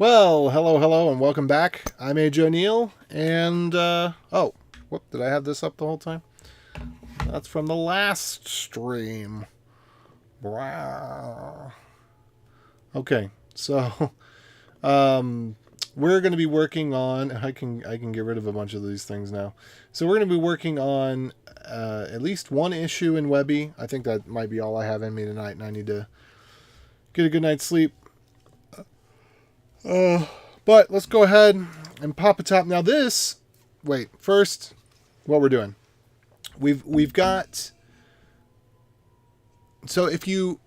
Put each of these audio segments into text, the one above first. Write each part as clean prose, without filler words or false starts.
Well, hello, and welcome back. I'm Age O'Neill, and, oh, whoop, did I have this up the whole time? That's from the last stream. Blah. Okay, so, we're going to be working on, I can get rid of a bunch of these things now. So we're going to be working on, at least one issue in Webi. I think that might be all I have in me tonight, and I need to get a good night's sleep. But let's go ahead and pop a top. Now first, what we're doing. We've got, so the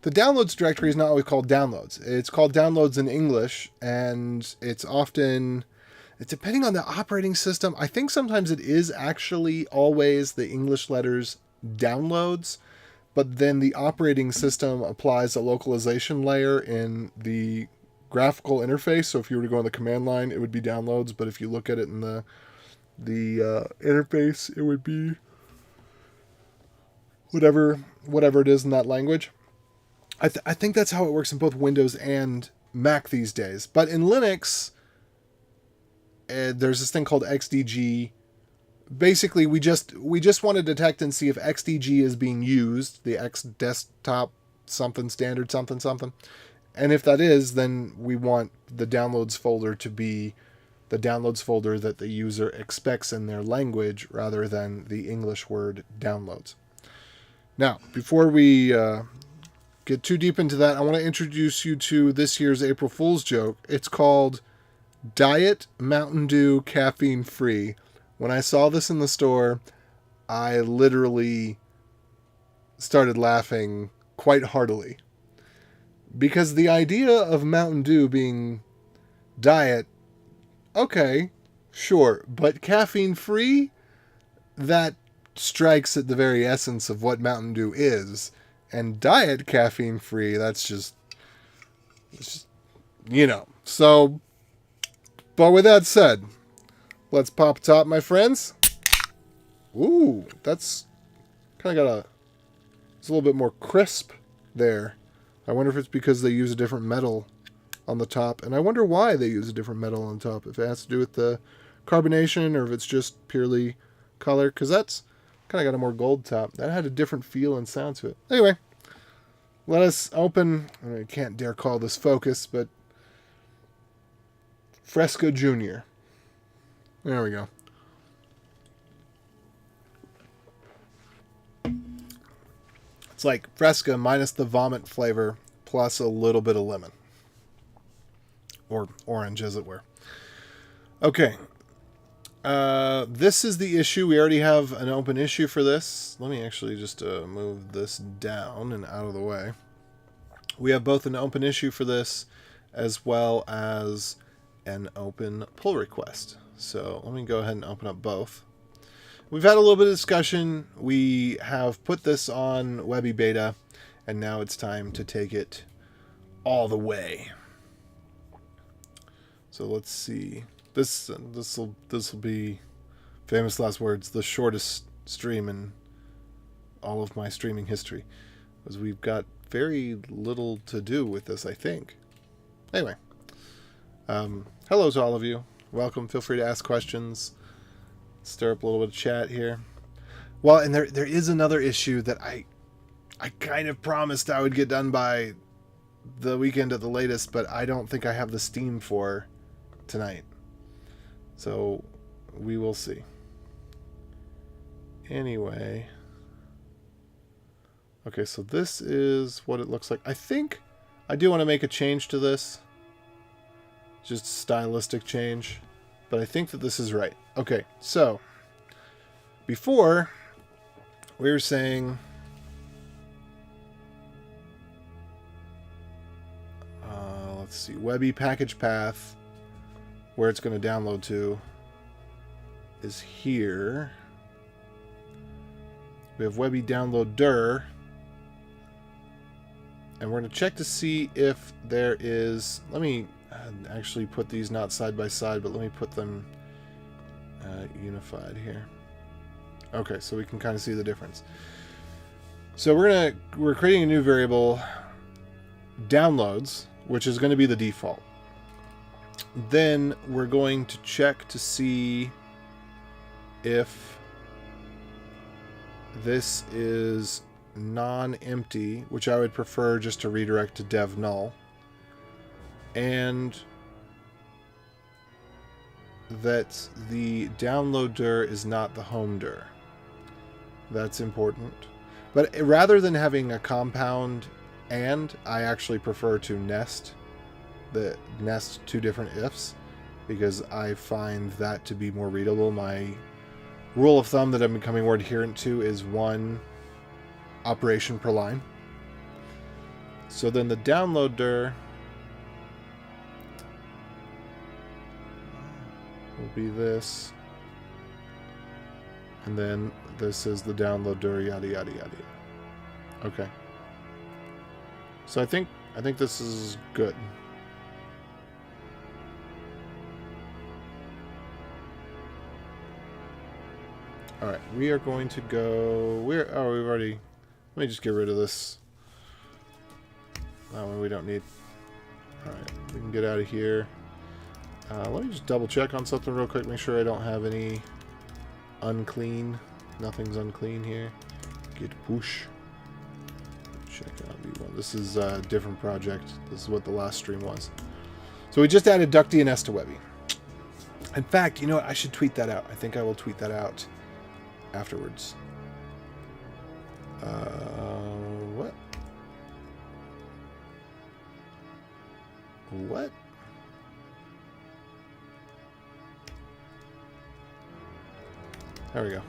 downloads directory is not always called downloads. It's called downloads in English, and it's depending on the operating system. I think sometimes it is actually always the English letters downloads, but then the operating system applies a localization layer in the graphical interface. So if you were to go on the command line, it would be downloads, but if you look at it in the interface, it would be whatever it is in that language. I think that's how it works in both Windows and Mac these days. But in Linux, there's this thing called XDG. Basically, we just want to detect and see if XDG is being used, the X desktop something standard something. And if that is, then we want the downloads folder to be the downloads folder that the user expects in their language rather than the English word downloads. Now, before we get too deep into that, I want to introduce you to this year's April Fool's joke. It's called Diet Mountain Dew Caffeine Free. When I saw this in the store, I literally started laughing quite heartily. Because the idea of Mountain Dew being diet, okay, sure, but caffeine free, that strikes at the very essence of what Mountain Dew is. And diet caffeine free, it's just, So, but with that said, let's pop top, my friends. Ooh, that's kind of it's a little bit more crisp there. I wonder if it's because they use a different metal on the top. And I wonder why they use a different metal on the top. If it has to do with the carbonation or if it's just purely color. Because that's kind of got a more gold top. That had a different feel and sound to it. Anyway, let us open. I can't dare call this Focus, but Fresca Jr. There we go. It's like Fresca minus the vomit flavor plus a little bit of lemon. Or orange, as it were. Okay. This is the issue. We already have an open issue for this. Let me actually just move this down and out of the way. We have both an open issue for this as well as an open pull request. So let me go ahead and open up both. We've had a little bit of discussion. We have put this on Webi beta, and now it's time to take it all the way. So let's see. This will be, famous last words, the shortest stream in all of my streaming history, because we've got very little to do with this, I think. Anyway, hello to all of you. Welcome. Feel free to ask questions. Stir up a little bit of chat here. Well, and there is another issue that I kind of promised I would get done by the weekend at the latest, but I don't think I have the steam for tonight. So we will see. Anyway. Okay, so this is what it looks like. I think I do want to make a change to this. Just stylistic change. But I think that this is right. Okay, so before we were saying let's see, Webi package path, where it's going to download to is here. We have Webi downloader, and we're going to check to see if there is, let me actually put these not side by side, but let me put them unified here. Okay, so we can kind of see the difference. So we're creating a new variable, downloads, which is going to be the default. then we're going to check to see if this is non-empty, which I would prefer just to redirect to dev null, and that the download dir is not the home dir. That's important. But rather than having a compound and, I actually prefer to nest two different ifs, because I find that to be more readable. My rule of thumb that I'm becoming more adherent to is one operation per line. So then the download dir will be this, and then this is the download dir, yada yada yada. Okay. So I think this is good. All right, we are going to go. We've already. Let me just get rid of this. That one we don't need. All right, we can get out of here. Let me just double check on something real quick. Make sure I don't have any unclean. Nothing's unclean here. Git push. Check out V1. This is a different project. This is what the last stream was. So we just added duck DNS to Webi. In fact, you know what? I should tweet that out. I think I will tweet that out afterwards. What? What? There we go.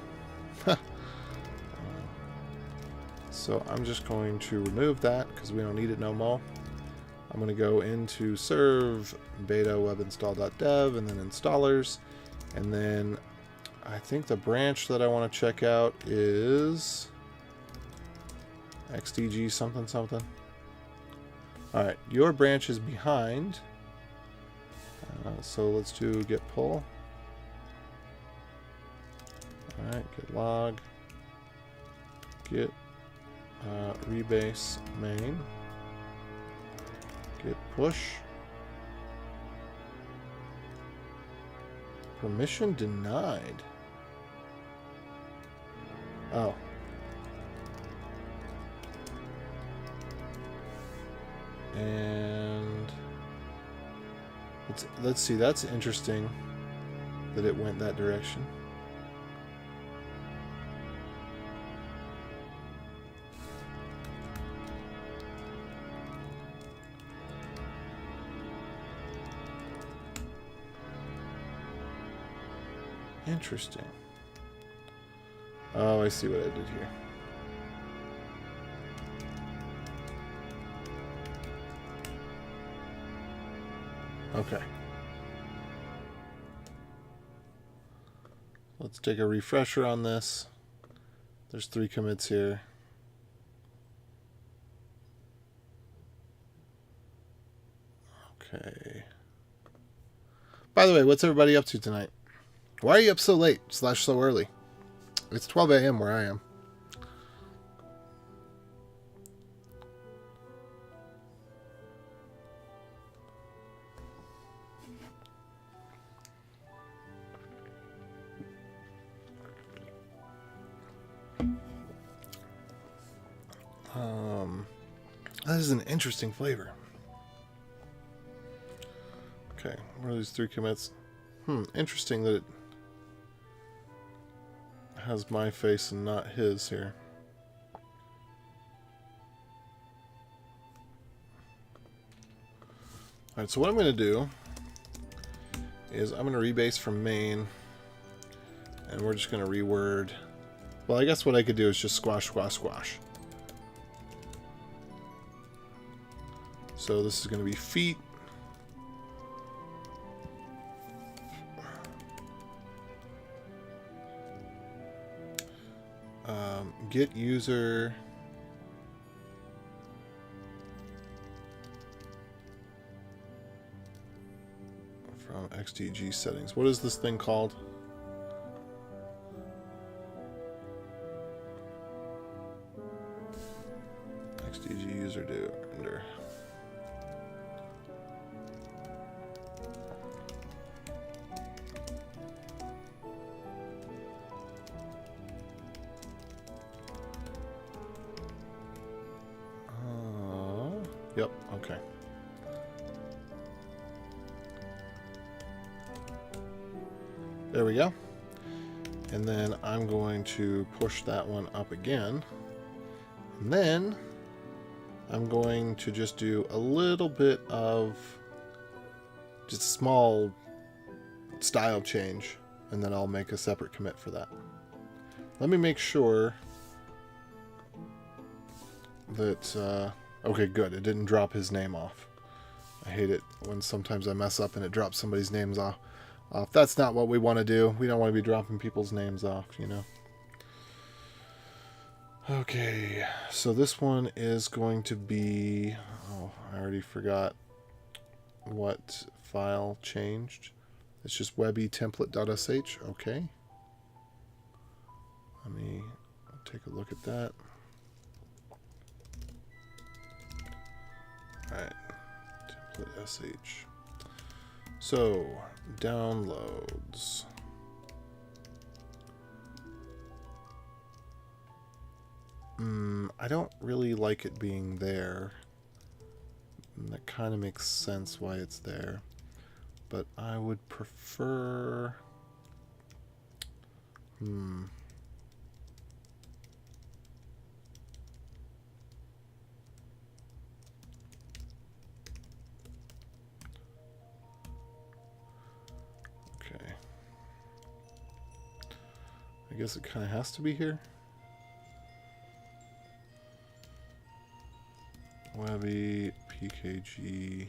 So I'm just going to remove that because we don't need it no more. I'm going to go into serve beta web install.dev and then installers. And then I think the branch that I want to check out is XDG something something. Alright, your branch is behind. So let's do git pull. Alright, git log. Git rebase main. Git push. Permission denied. Oh. And let's see, that's interesting that it went that direction. Interesting. Oh, I see what I did here. Okay. Let's take a refresher on this. There's 3 commits here. Okay. By the way, what's everybody up to tonight? Why are you up so late / so early? It's 12 a.m. where I am. That is an interesting flavor. Okay, what are these 3 commits? Interesting that it has my face and not his here. Alright, so what I'm going to do is I'm going to rebase from main, and we're just going to reword. Well, I guess what I could do is just squash, squash, squash. So this is going to be feet. Get user from XDG settings. What is this thing called? XDG user do render. Yep, okay. There we go. And then I'm going to push that one up again. And then I'm going to just do a little bit of just a small style change, and then I'll make a separate commit for that. Let me make sure that, okay, good, it didn't drop his name off. I hate it when sometimes I mess up and it drops somebody's names off. That's not what we want to do. We don't want to be dropping people's names off, you know. Okay, so this one is going to be... Oh, I already forgot what file changed. It's just Webi template.sh. Okay. Let me take a look at that. Alright, template.sh. So, downloads. I don't really like it being there. And that kind of makes sense why it's there. But I would prefer... Okay. I guess it kind of has to be here. Webi, PKG,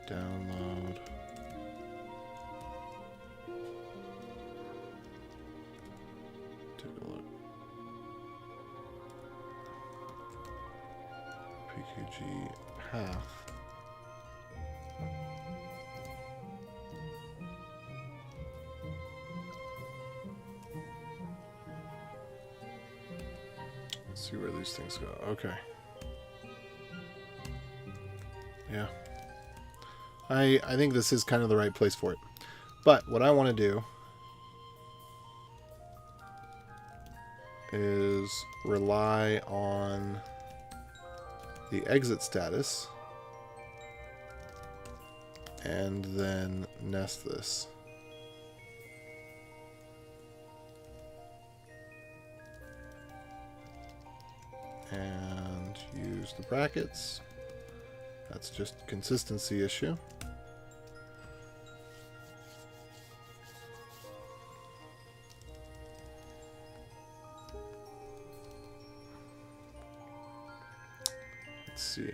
download. Take a look. PKG path. Let's see where these things go. Okay. Yeah. I think this is kind of the right place for it. But what I want to do is rely on the exit status and then nest this. And use the brackets. That's just a consistency issue. Let's see.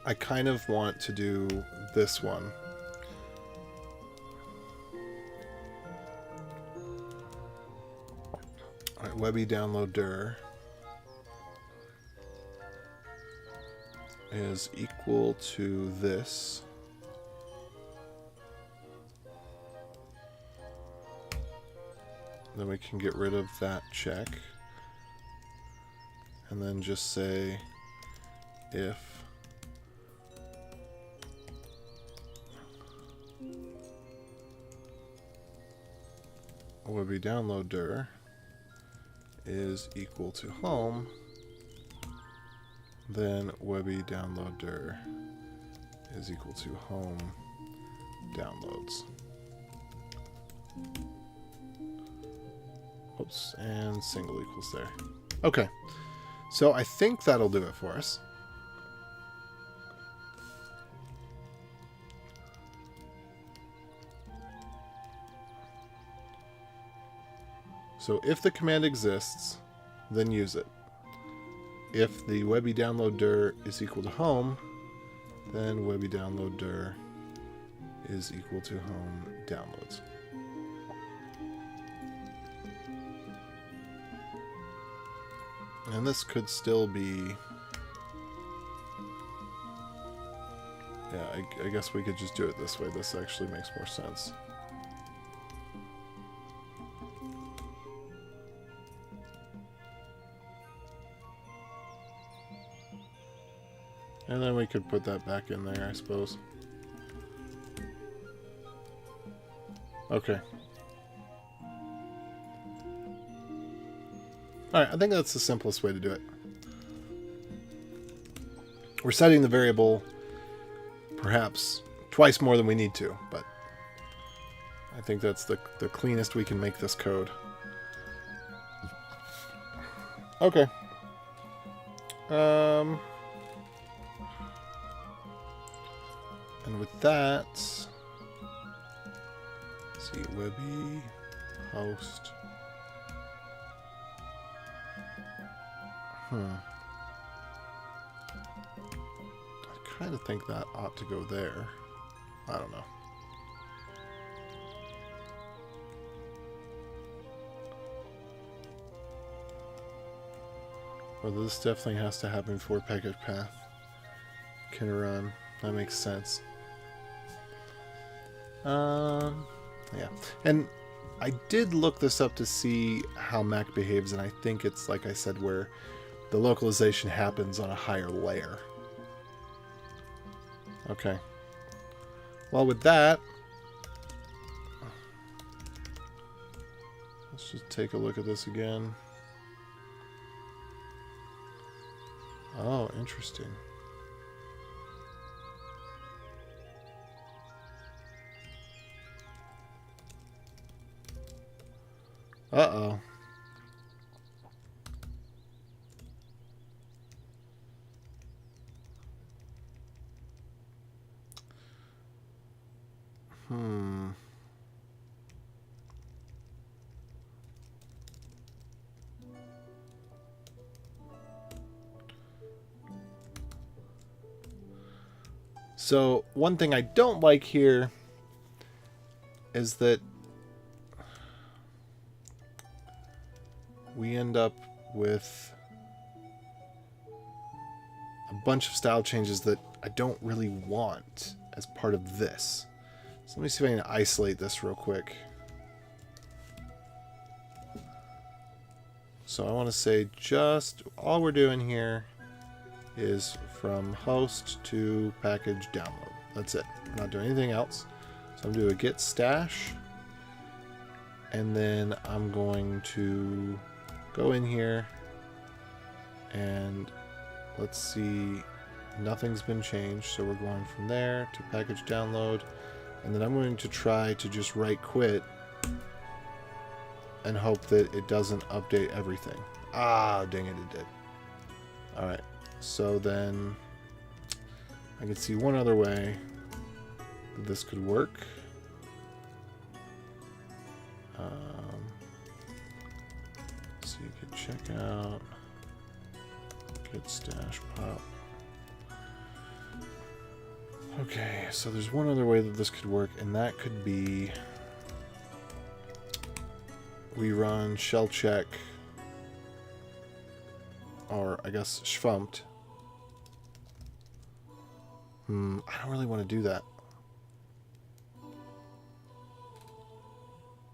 I kind of want to do this one. Alright, Webi download dir is equal to this. Then we can get rid of that check. And then just say if Webi download dir is equal to home, then Webi download dir is equal to home downloads. Oops, and single equals there. Okay, so I think that'll do it for us. So if the command exists, then use it. If the Webi download dir is equal to home, then Webi download dir is equal to home downloads. And this could still be... Yeah, I guess we could just do it this way. This actually makes more sense. And then we could put that back in there, I suppose. Okay. Alright, I think that's the simplest way to do it. We're setting the variable perhaps twice more than we need to, but I think that's the cleanest we can make this code. Okay. And with that, let's see, Webi, host. I kind of think that ought to go there. I don't know. Well, this definitely has to happen before package path can run. That makes sense. Yeah. And I did look this up to see how Mac behaves, and I think it's, like I said, where the localization happens on a higher layer. Okay. Well, with that, let's just take a look at this again. Oh, interesting. Uh-oh. So, one thing I don't like here is that we end up with a bunch of style changes that I don't really want as part of this. So let me see if I can isolate this real quick. So I want to say just all we're doing here is from host to package download. That's it. We're not doing anything else. So I'm doing a git stash, and then I'm going to go in here and let's see, nothing's been changed, so we're going from there to package download, and then I'm going to try to just right quit and hope that it doesn't update everything. Ah, dang it, it did. Alright, so then I can see one other way that this could work. So you could check out git stash pop. Okay, so there's one other way that this could work, and that could be we run shell check, or I guess schwumpt. I don't really want to do that.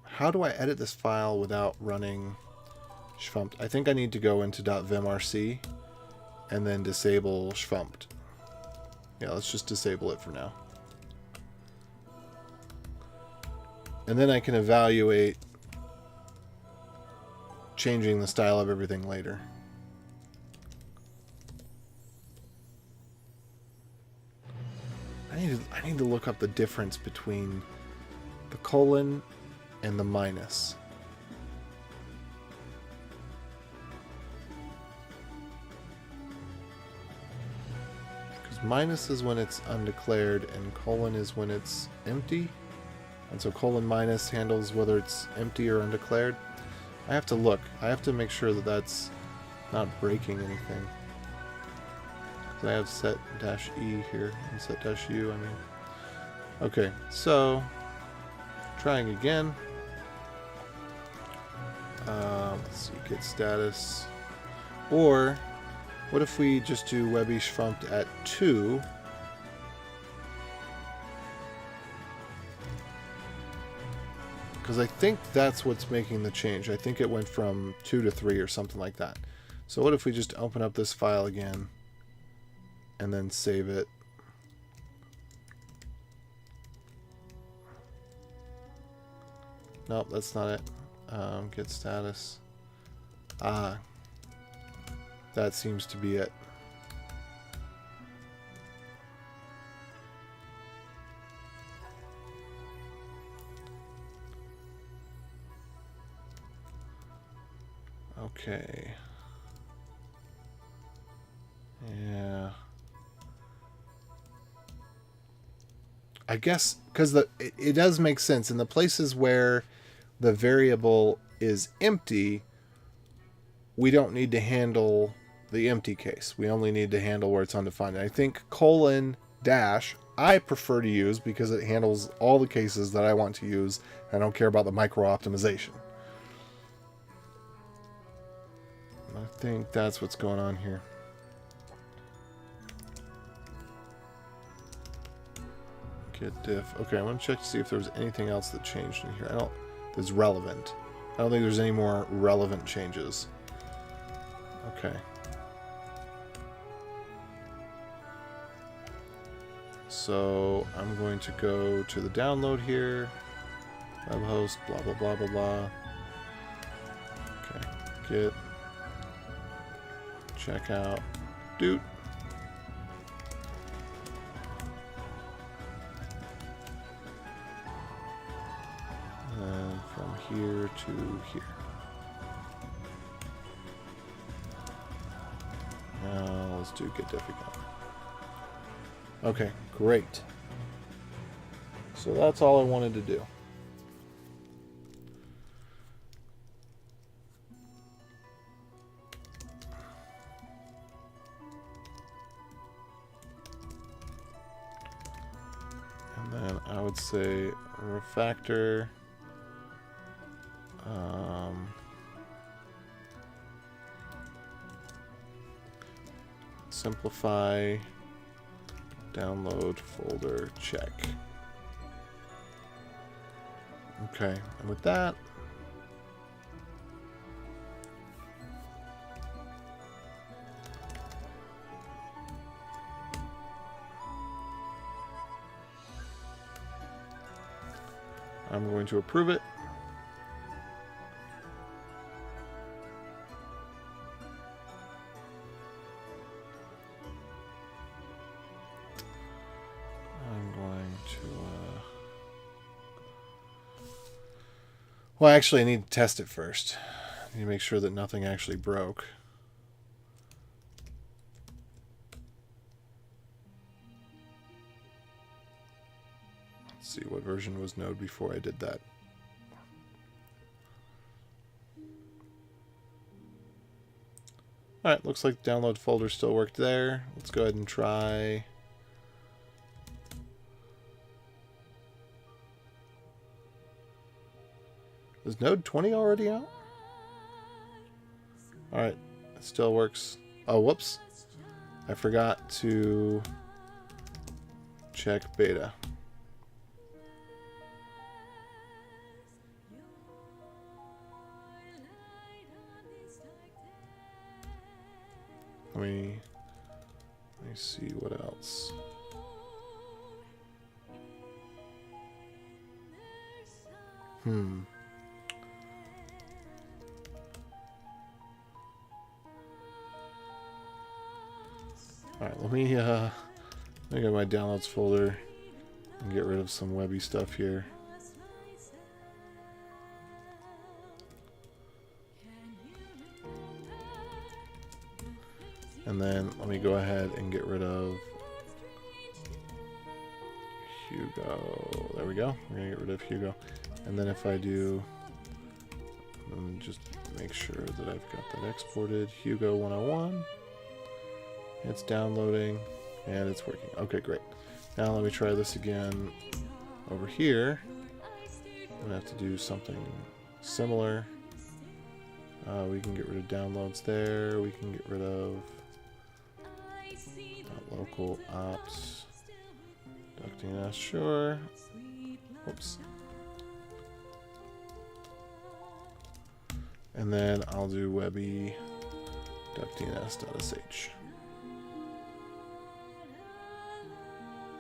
How do I edit this file without running schwumpt? I think I need to go into .vimrc and then disable schwumpt. Yeah, let's just disable it for now. And then I can evaluate changing the style of everything later. I need to look up the difference between the colon and the minus. Because minus is when it's undeclared and colon is when it's empty. And so colon minus handles whether it's empty or undeclared. I have to look. I have to make sure that that's not breaking anything. I have set -e here and set -u, I mean. Okay, so trying again. Let's see, git status. Or what if we just do Webi schwumpt at 2? Because I think that's what's making the change. I think it went from 2 to 3 or something like that. So what if we just open up this file again and then save it. Nope, that's not it. Get status. Ah, that seems to be it. Okay. Yeah. I guess because it does make sense in the places where the variable is empty, we don't need to handle the empty case. We only need to handle where it's undefined. And I think colon dash I prefer to use because it handles all the cases that I want to use. I don't care about the micro optimization. I think that's what's going on here. Get diff. Okay, I want to check to see if there was anything else that changed in here. That's relevant. I don't think there's any more relevant changes. Okay. So I'm going to go to the download here. Web host, blah, blah, blah, blah, blah. Okay. Get. Check out. Dude. And from here to here. Now let's do get diff again. Okay, great. So that's all I wanted to do. And then I would say refactor. Simplify. Download folder check. Okay, and with that, I'm going to approve it. Well, actually, I need to test it first. I need to make sure that nothing actually broke. Let's see, what version was Node before I did that? Alright, looks like the download folder still worked there. Let's go ahead and try. Is Node 20 already out? Alright, it still works. Oh, whoops. I forgot to check beta. Let me see what else. Alright, let me go to my downloads folder and get rid of some Webi stuff here. And then let me go ahead and get rid of Hugo. There we go. We're going to get rid of Hugo. And then if I do, just make sure that I've got that exported. Hugo 101. It's downloading and it's working. Okay, great. Now let me try this again over here. I'm going to have to do something similar. We can get rid of downloads there. We can get rid of local ops. Ducting us, sure. Oops. And then I'll do Webi ductdns.sh.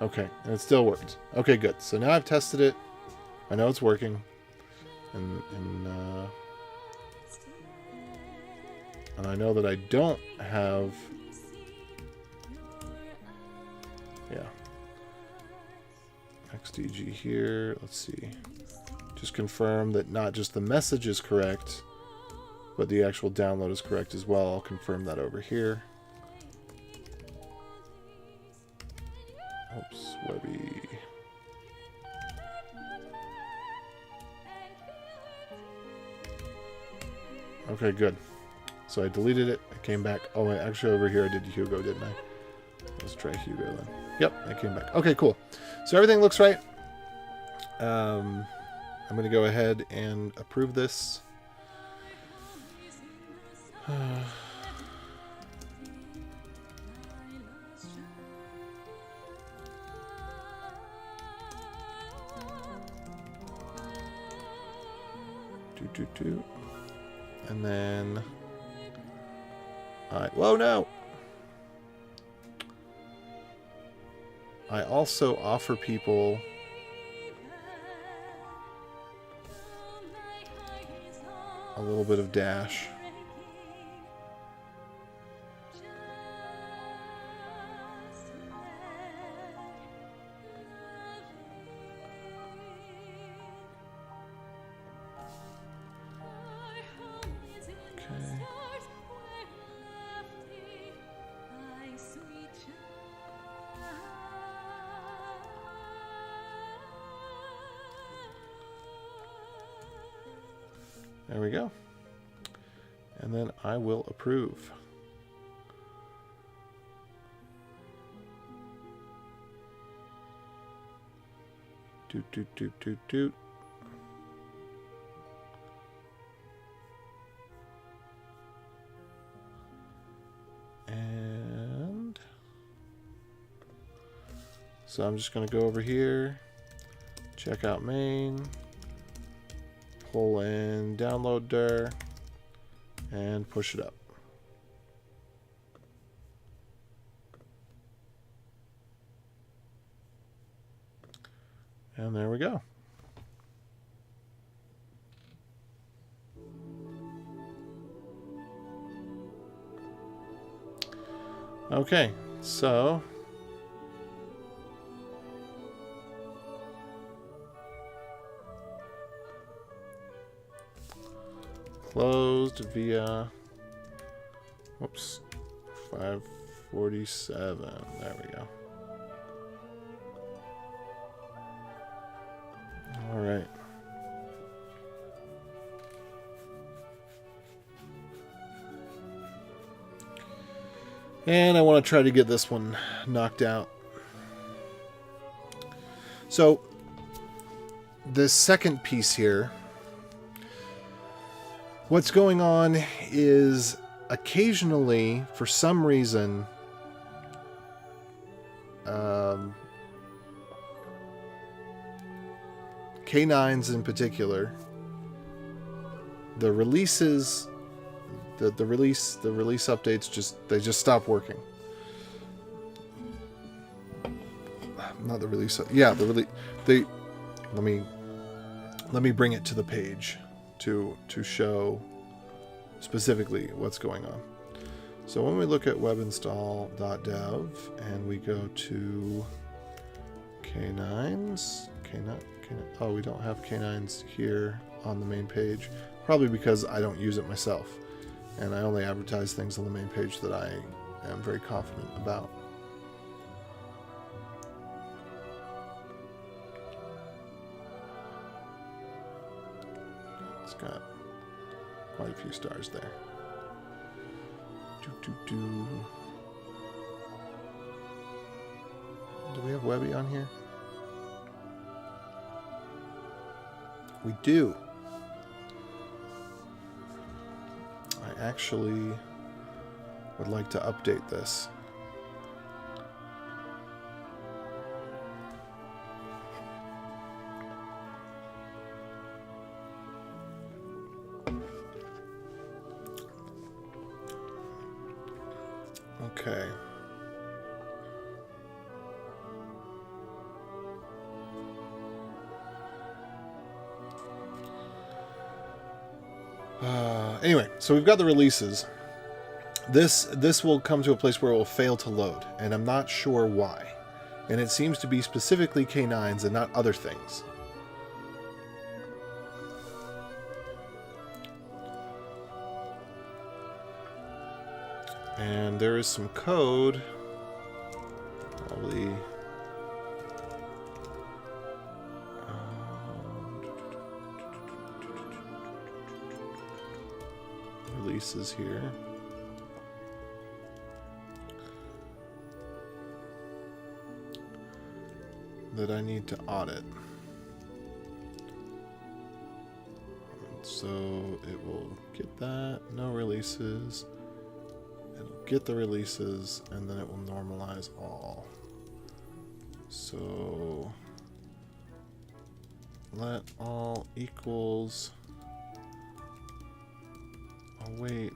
Okay, and it still worked. Okay, good. So now I've tested it. I know it's working. And I know that I don't have... Yeah. XDG here. Let's see. Just confirm that not just the message is correct, but the actual download is correct as well. I'll confirm that over here. Oops, Webi. Okay, good. So I deleted it. I came back. Oh, actually over here I did Hugo, didn't I? Let's try Hugo then. Yep, I came back. Okay, cool. So everything looks right. I'm going to go ahead and approve this. And then... whoa, no! I also offer people a little bit of dash. There we go. And then I will approve. Doot, doot, doot, doot, doot. And so I'm just going to go over here, check out main, pull in download dir, and push it up. And there we go. Okay, so closed via, whoops, 547. There we go. All right. And I want to try to get this one knocked out. So this second piece here, what's going on is occasionally, for some reason, K9s in particular, the releases, the release updates just stop working. Not the release. Yeah, the release. Let me bring it to the page to show specifically what's going on. So when we look at webinstall.dev and we go to K9s, oh, we don't have K9s here on the main page, probably because I don't use it myself, and I only advertise things on the main page that I am very confident about. It's got quite a few stars there. Do we have Webi on here? We do. I actually would like to update this. Okay. Anyway, so we've got the releases. This will come to a place where it will fail to load, and I'm not sure why. And it seems to be specifically K9s and not other things. And there is some code, probably releases here. That I need to audit. So it will get that, no releases. It'll get the releases, and then it will normalize all. So let all equals await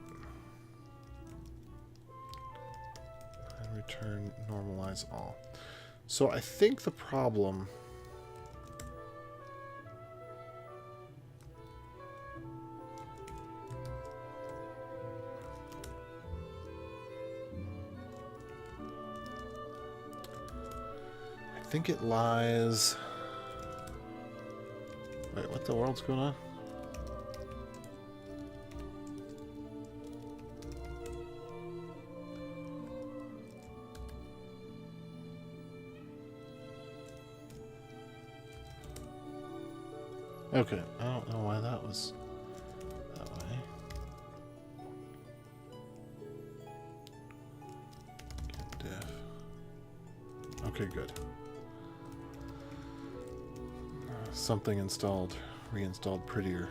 and return normalize all. So I think the problem it lies. Wait, what the world's going on? Okay, I don't know why that was that way. Get diff. Okay, good. Something reinstalled prettier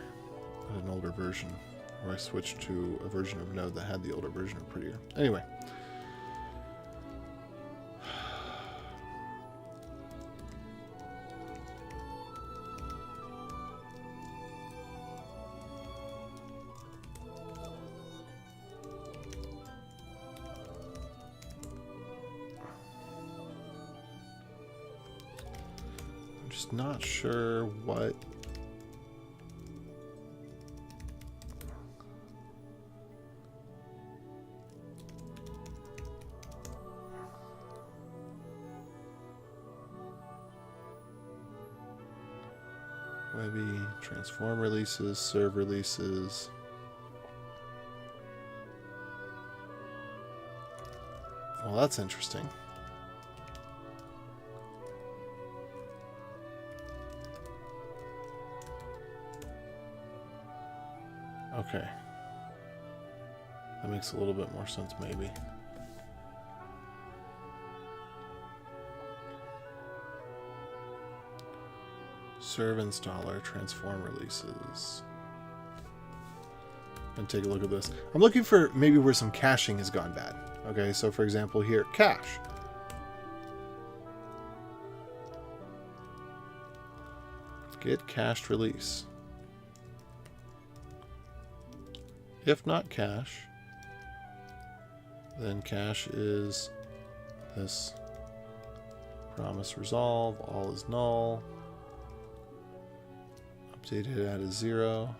at an older version, or I switched to a version of Node that had the older version of prettier. Anyway. Not sure what Webi, transform releases, serve releases. Well, that's interesting. Okay. That makes a little bit more sense, maybe. Serve installer, transform releases. And take a look at this. I'm looking for maybe where some caching has gone bad. Okay, so for example here, cache. Get cached release. If not cache, then cache is this promise resolve, all is null, updated at is 0.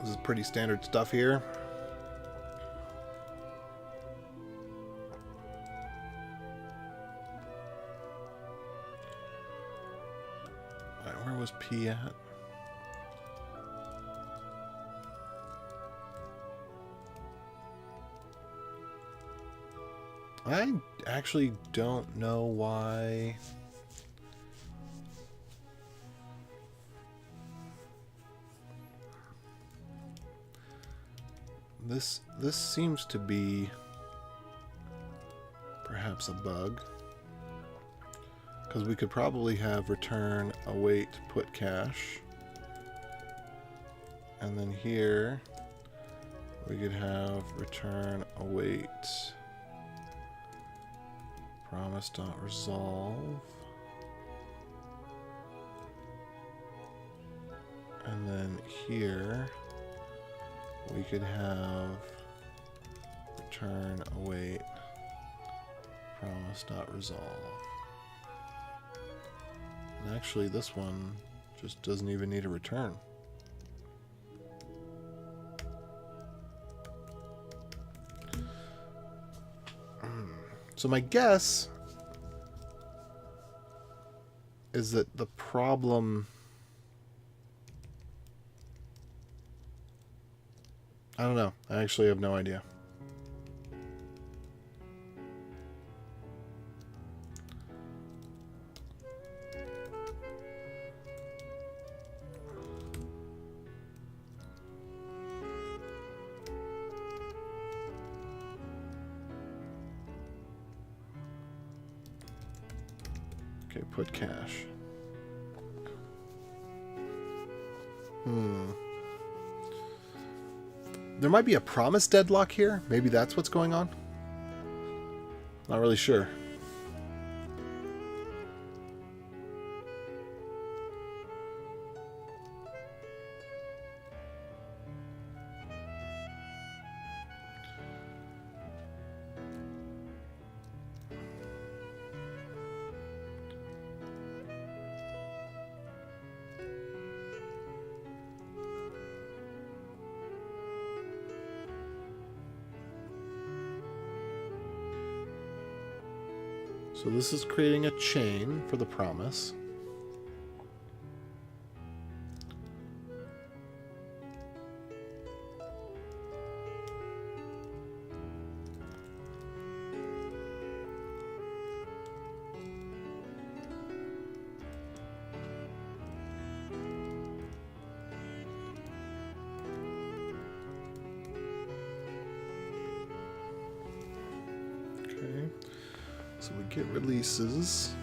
This is pretty standard stuff here. P at? I actually don't know why this seems to be perhaps a bug. Because we could probably have return await put cache, and then here we could have return await promise.resolve, and then here we could have return await promise.resolve. And actually, this one just doesn't even need a return. So my guess is that the problem... I don't know. I actually have no idea. Okay, put cache. There might be a promise deadlock here. Maybe that's what's going on. Not really sure. So this is creating a chain for the promise. Okay. So we get releases.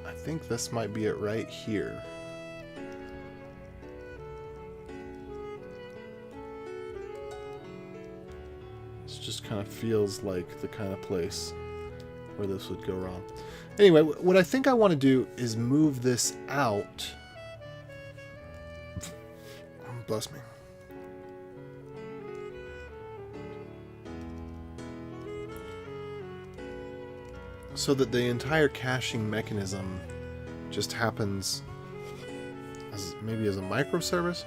I think this might be it right here. This just kind of feels like the kind of place where this would go wrong. Anyway, what I think I want to do is move this out. Bless me. So that the entire caching mechanism just happens as maybe as a microservice.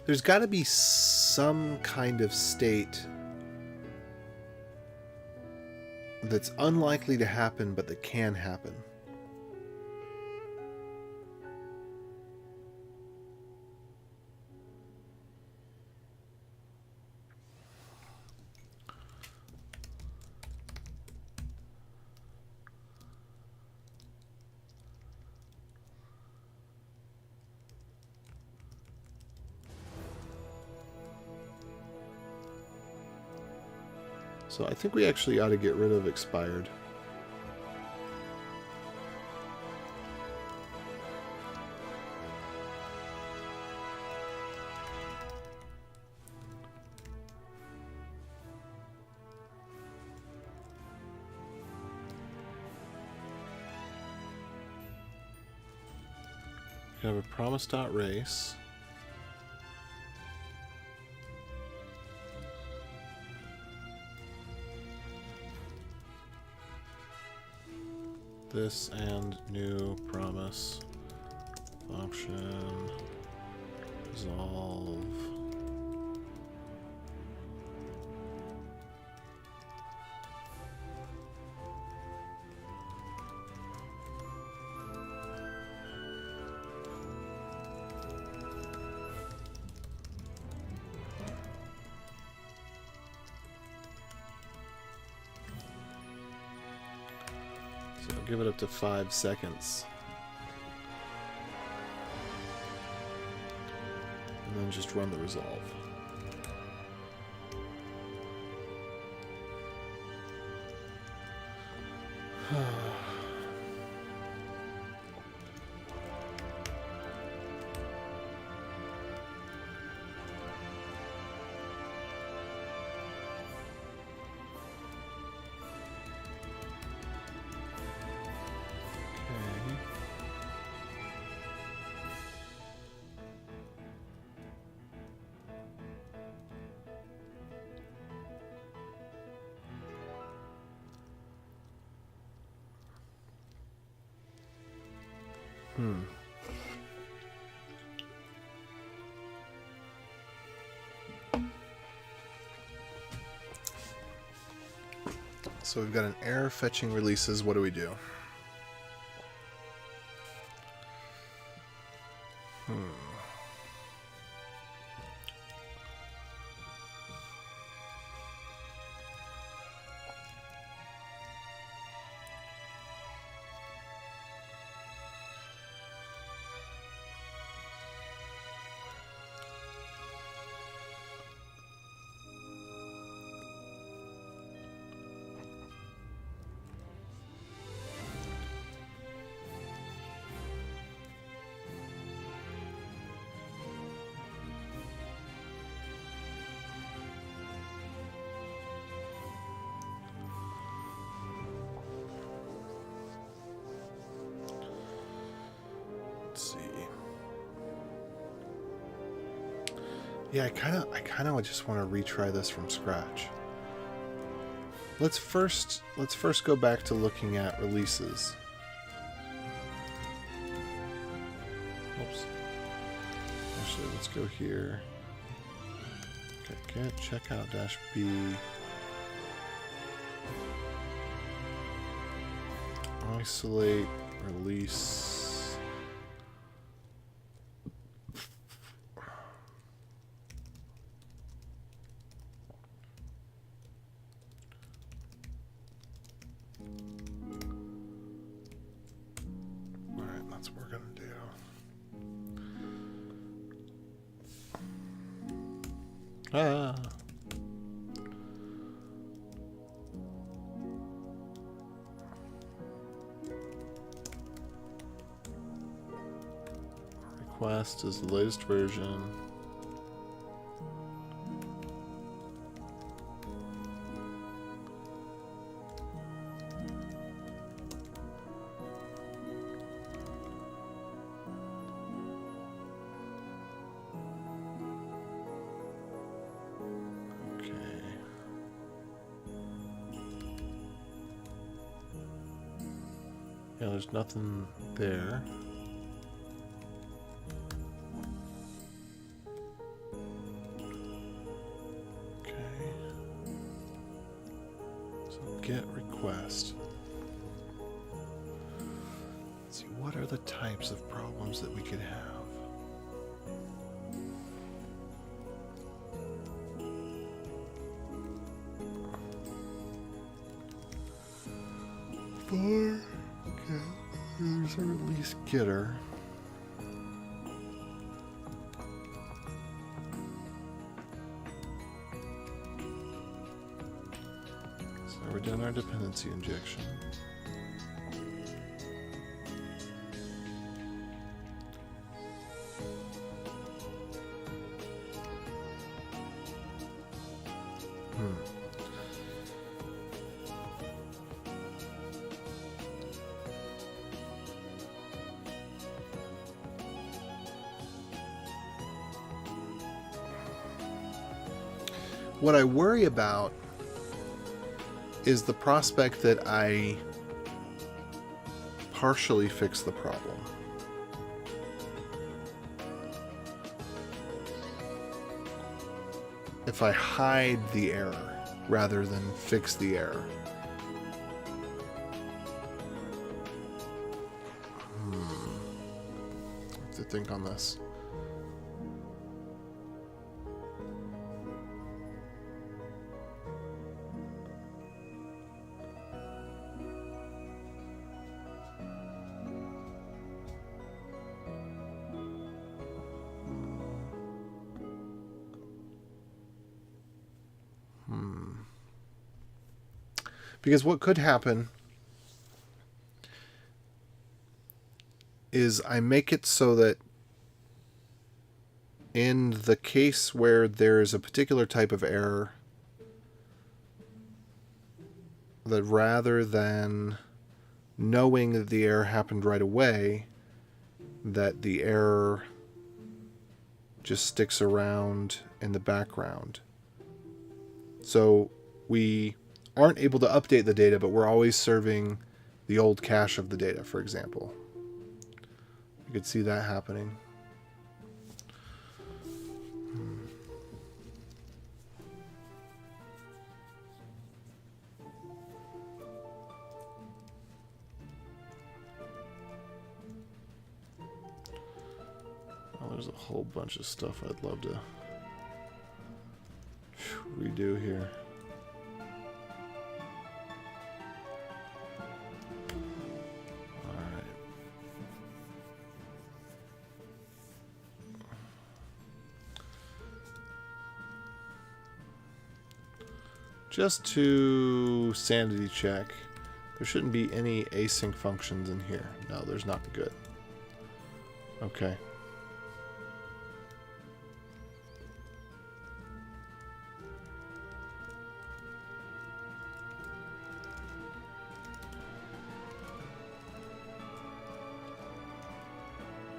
There's got to be some kind of state that's unlikely to happen, but that can happen. So I think we actually ought to get rid of expired. We have a promise.race. This and new promise function resolve. So I'll give it up to 5 seconds. And then just run the resolve. Hmm. So we've got an error fetching releases. What do we do? Let's see. Yeah, I kind of just want to retry this from scratch. Let's first go back to looking at releases. Oops. Actually, let's go here. Okay, get checkout dash B. Isolate, release. Alright, that's what we're gonna do. Ah. Request is the latest version. Okay. Yeah, there's nothing there. Get request. Let's see, what are the types of problems that we could have? Okay, there's a release getter. We're doing our dependency injection. What I worry about is the prospect that I partially fix the problem. If I hide the error rather than fix the error. I have to think on this. Because what could happen is I make it so that in the case where there's a particular type of error, that rather than knowing that the error happened right away, that the error just sticks around in the background. So we aren't able to update the data, but we're always serving the old cache of the data, for example. You could see that happening. Oh, there's a whole bunch of stuff I'd love to redo here. Just to sanity check, there shouldn't be any async functions in here. No, there's not. Good. Okay.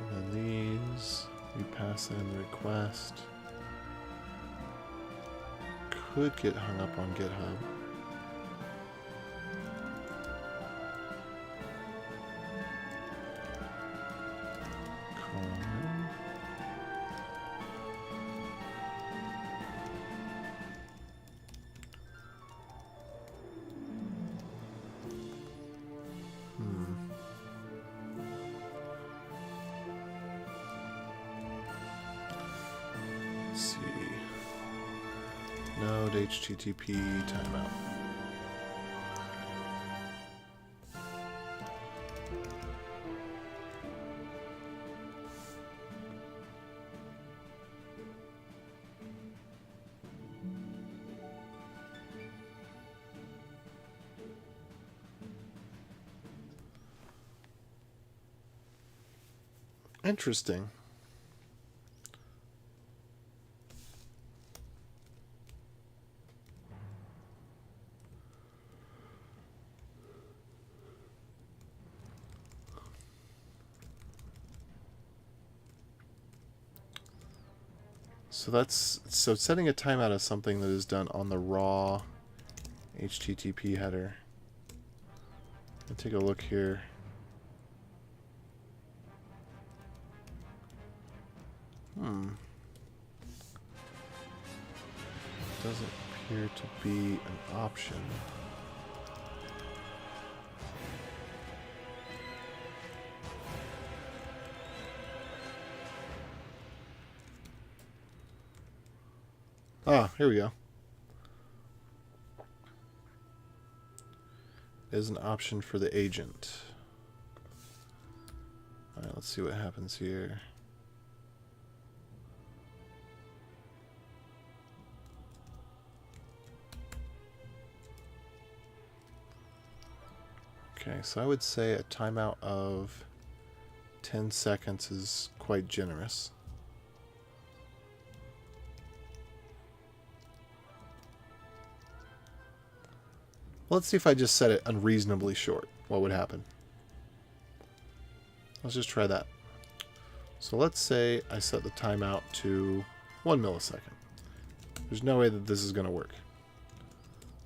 And then these, we pass in the request. Could get hung up on GitHub. Let's see. Node HTTP timeout. Interesting. So setting a timeout is something that is done on the raw HTTP header. Let's take a look here. Doesn't appear to be an option. Ah, here we go. There's an option for the agent. Alright, let's see what happens here. Okay, so I would say a timeout of 10 seconds is quite generous. Let's see if I just set it unreasonably short. What would happen? Let's just try that. So let's say I set the timeout to 1 millisecond. There's no way that this is going to work.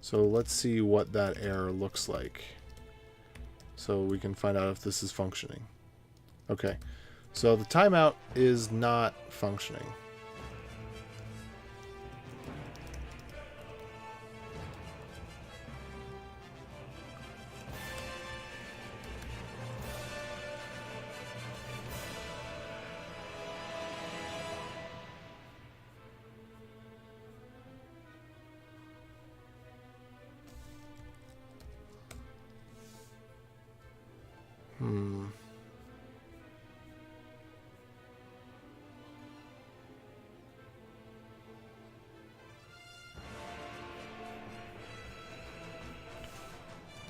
So let's see what that error looks like, so we can find out if this is functioning. Okay, so the timeout is not functioning.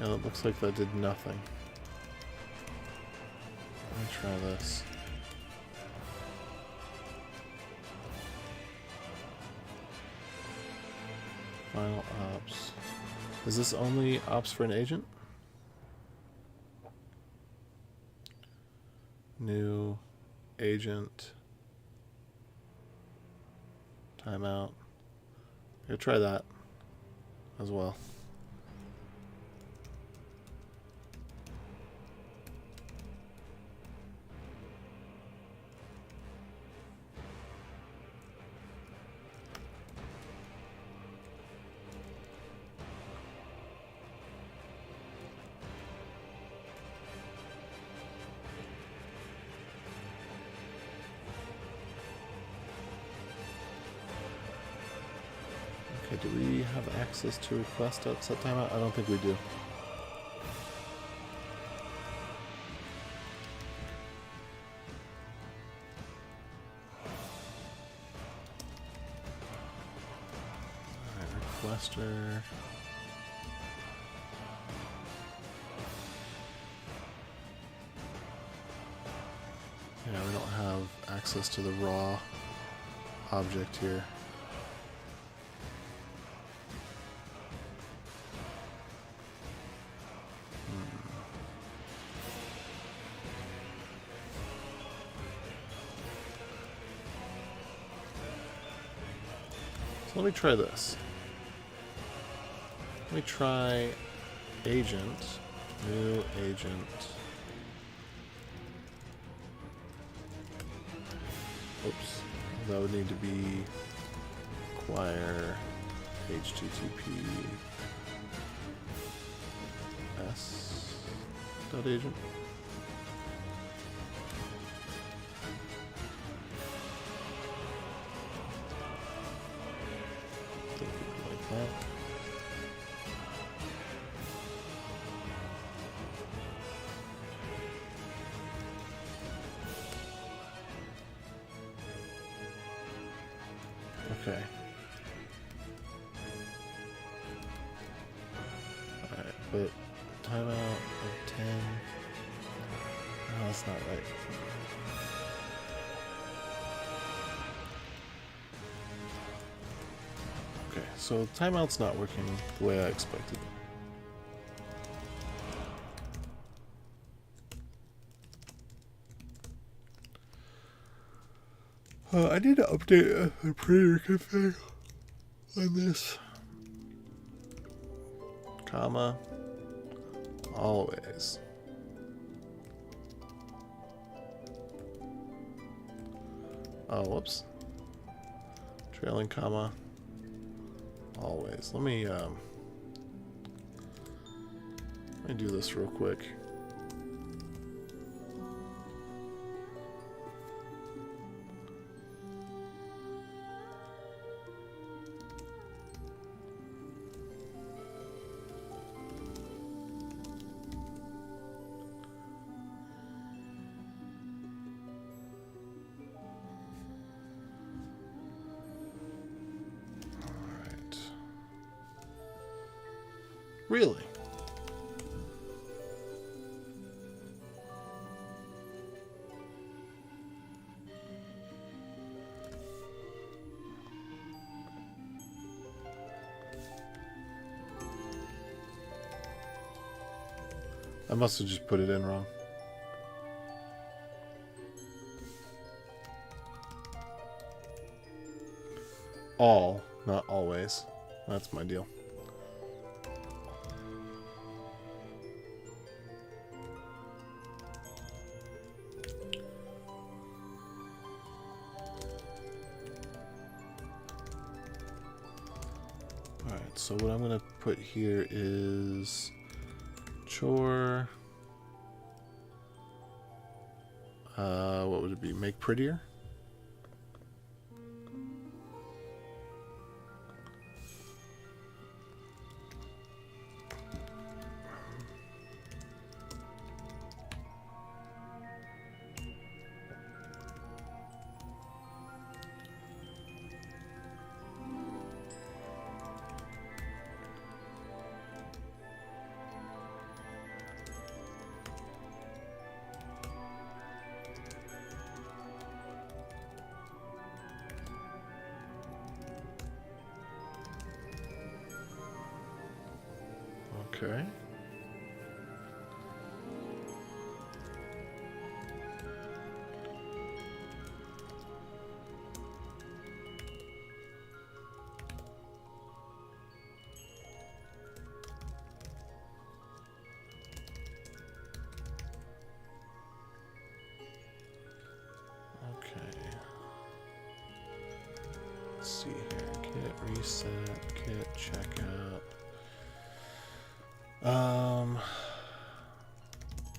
Yeah, it looks like that did nothing. Let me try this. Final ops. Is this only ops for an agent? New agent. Timeout. I'm gonna try that as well. do we have access to request at set timeout? I don't think we do. Alright, requester. Yeah, we don't have access to the raw object here. So let me try this. Let me try agent, new agent. Oops, that would need to be acquire HTTPS.agent. Like that. Okay. Alright, but timeout of 10. No, that's not right. Okay, so timeout's not working the way I expected. I need to update the printer config on this. Comma. Always. Oh, whoops. Trailing comma. Always. Let me do this real quick. Really? I must have just put it in wrong. All, not always. That's my deal. Alright, so what I'm going to put here is chore. What would it be? Make prettier? Okay. Let's see here. Git reset, git checkout.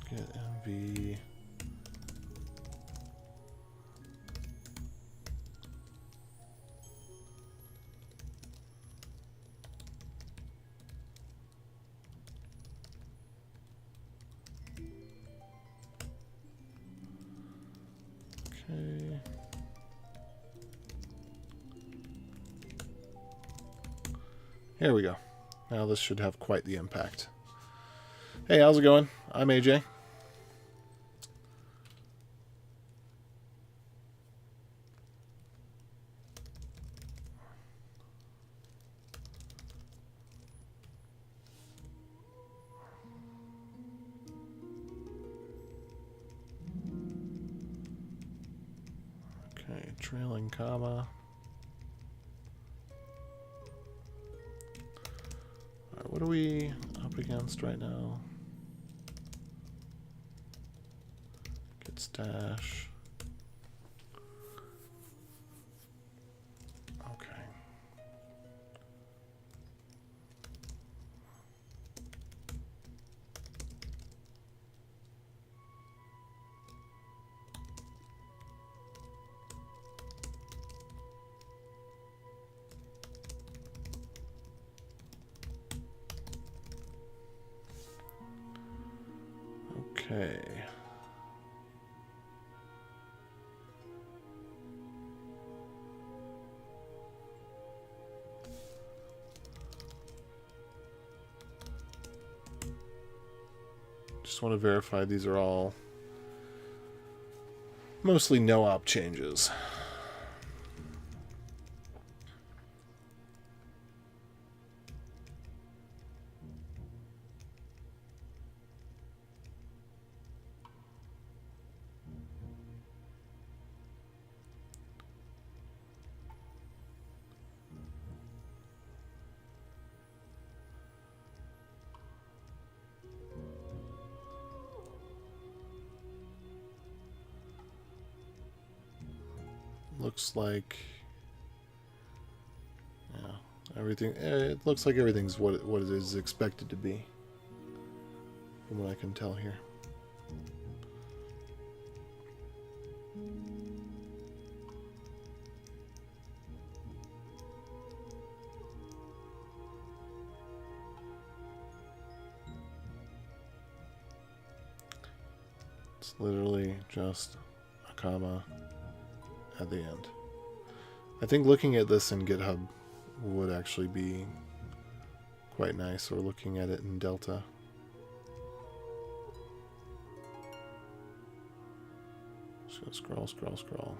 Get MV. Here we go. Now this should have quite the impact. Hey, how's it going? I'm AJ. Okay, trailing comma. Alright, what are we up against right now? Get stash. Okay. Okay. Just want to verify these are all mostly no-op changes. Looks like, yeah, everything. It looks like everything's what it is expected to be, from what I can tell here. It's literally just a comma at the end. I think looking at this in GitHub would actually be quite nice, or looking at it in Delta. Just gonna scroll, scroll, scroll.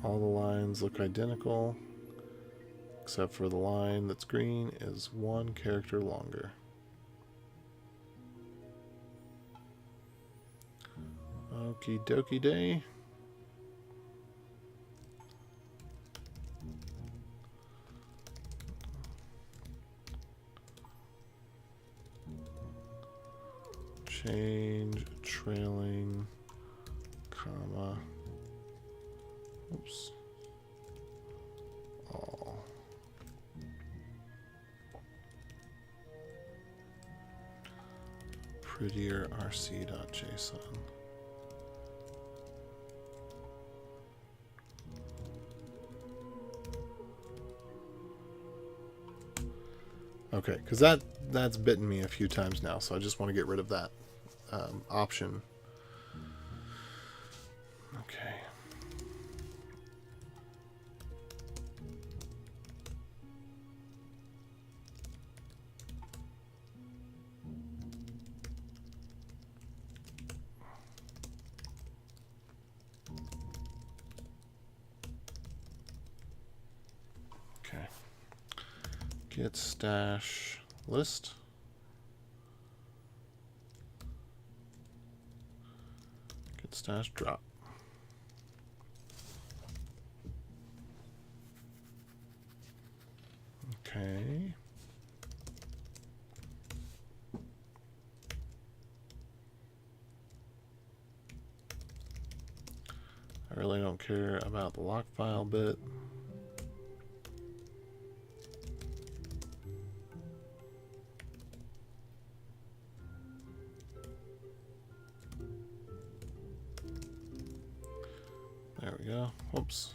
All the lines look identical, except for the line that's green is 1 character longer. Okie dokie day. Change trailing comma. Oops. All. Prettier rc.json. Okay, because that's bitten me a few times now, so I just want to get rid of that option. Okay. Okay. Get stash list. Get stash drop. Okay. I really don't care about the lock file bit. There we go. Whoops.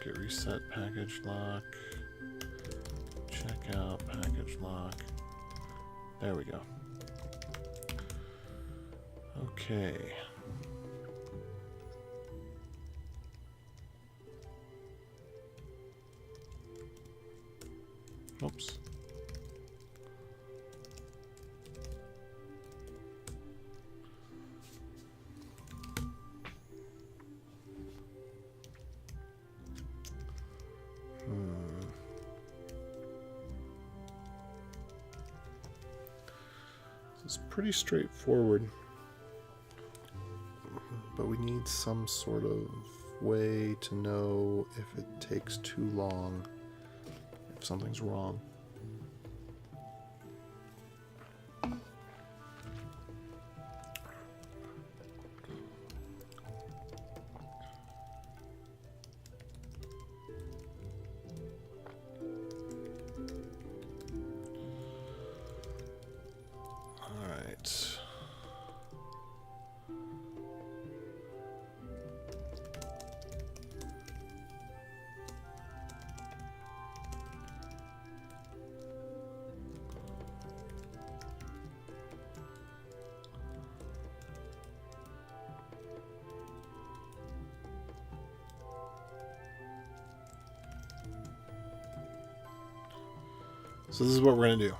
Get reset package lock. Check out package lock. There we go. Okay. Oops. It's pretty straightforward, but we need some sort of way to know if it takes too long, if something's wrong. So this is what we're going to do.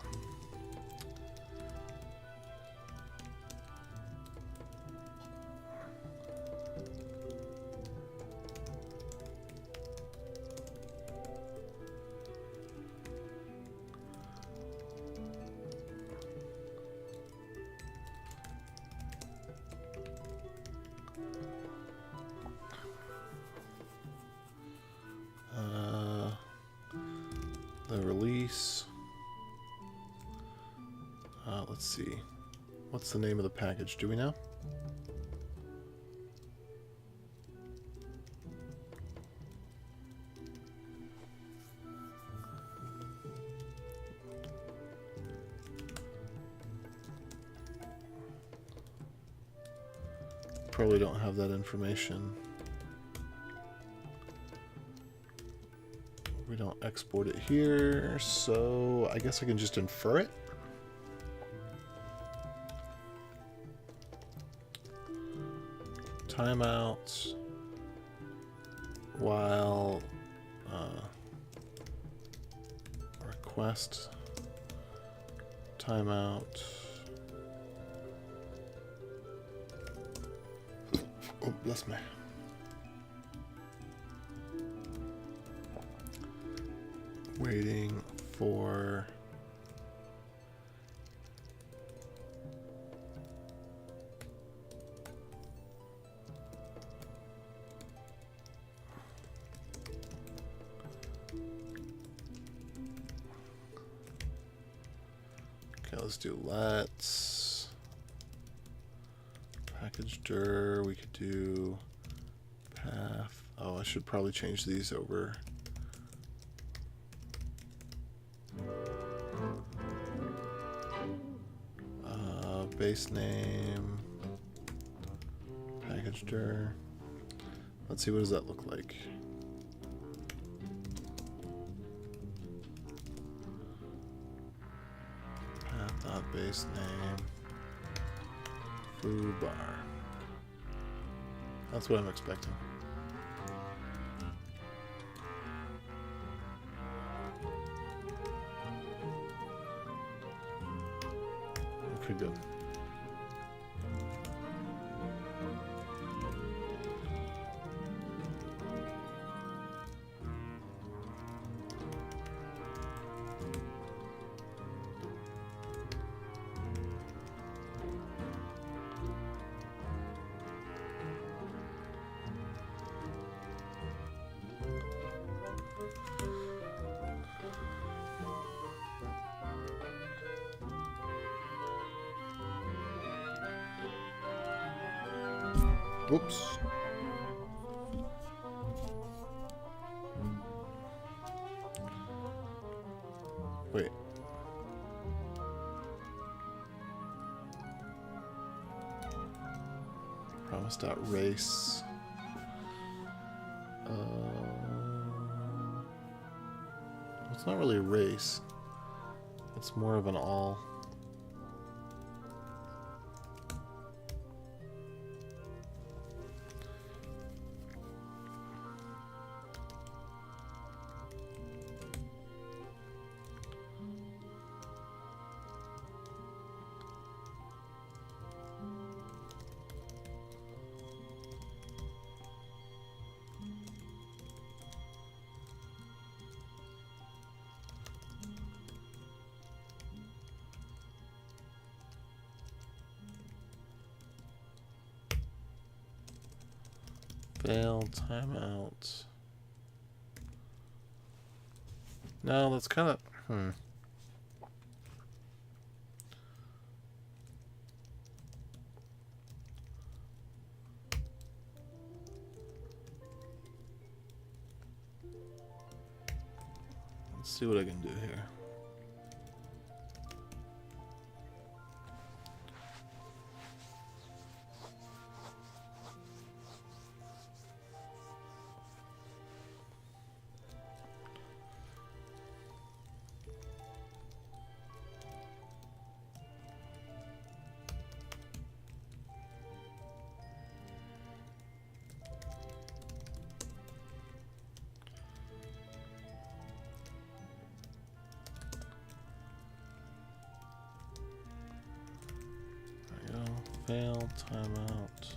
The release. Let's see. What's the name of the package? Do we know? Probably don't have that information. We don't export it here, so I guess I can just infer it. Timeout while request timeout. Oh, bless me. Waiting for let's do let's package dir. We could do path. Oh, I should probably change these over. Base name package dir. Let's see, what does that look like? Base name foo bar. That's what I'm expecting. Okay, good. Whoops. Wait. Promise.race. It's not really a race. It's more of an all. Fail timeout. No, that's kind of... Let's see what I can do here. Fail timeout.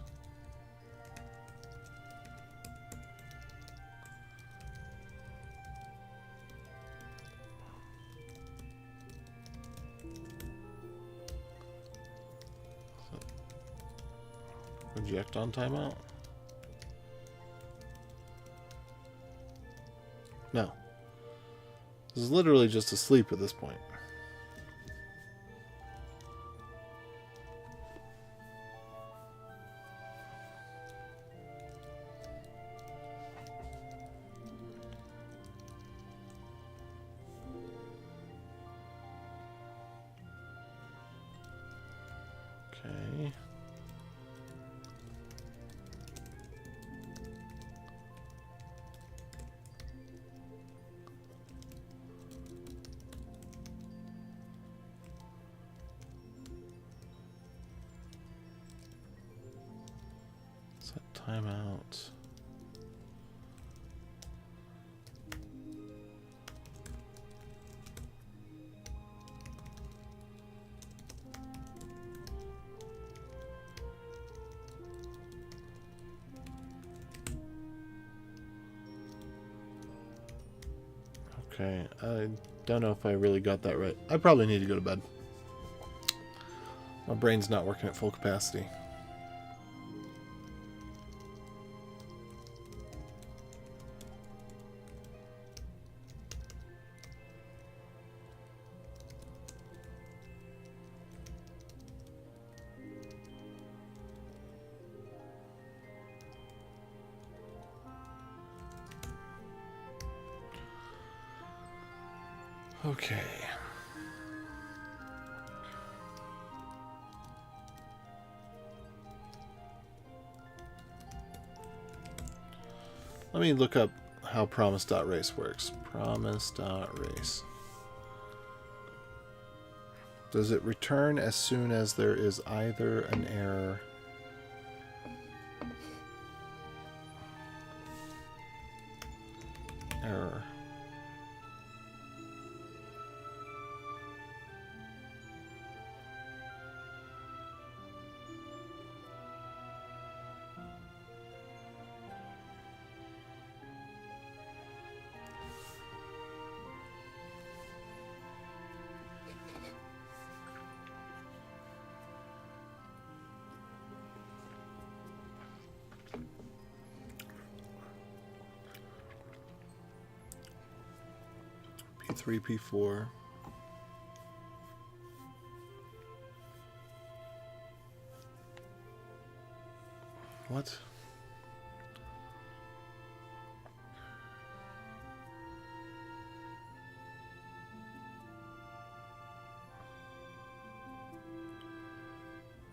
Reject on timeout? No. This is literally just asleep at this point. Okay. Set timeout. Okay, I don't know if I really got that right. I probably need to go to bed. My brain's not working at full capacity. Okay. Let me look up how promise.race works. Promise.race. Does it return as soon as there is either an error? Error. P3, P4. What?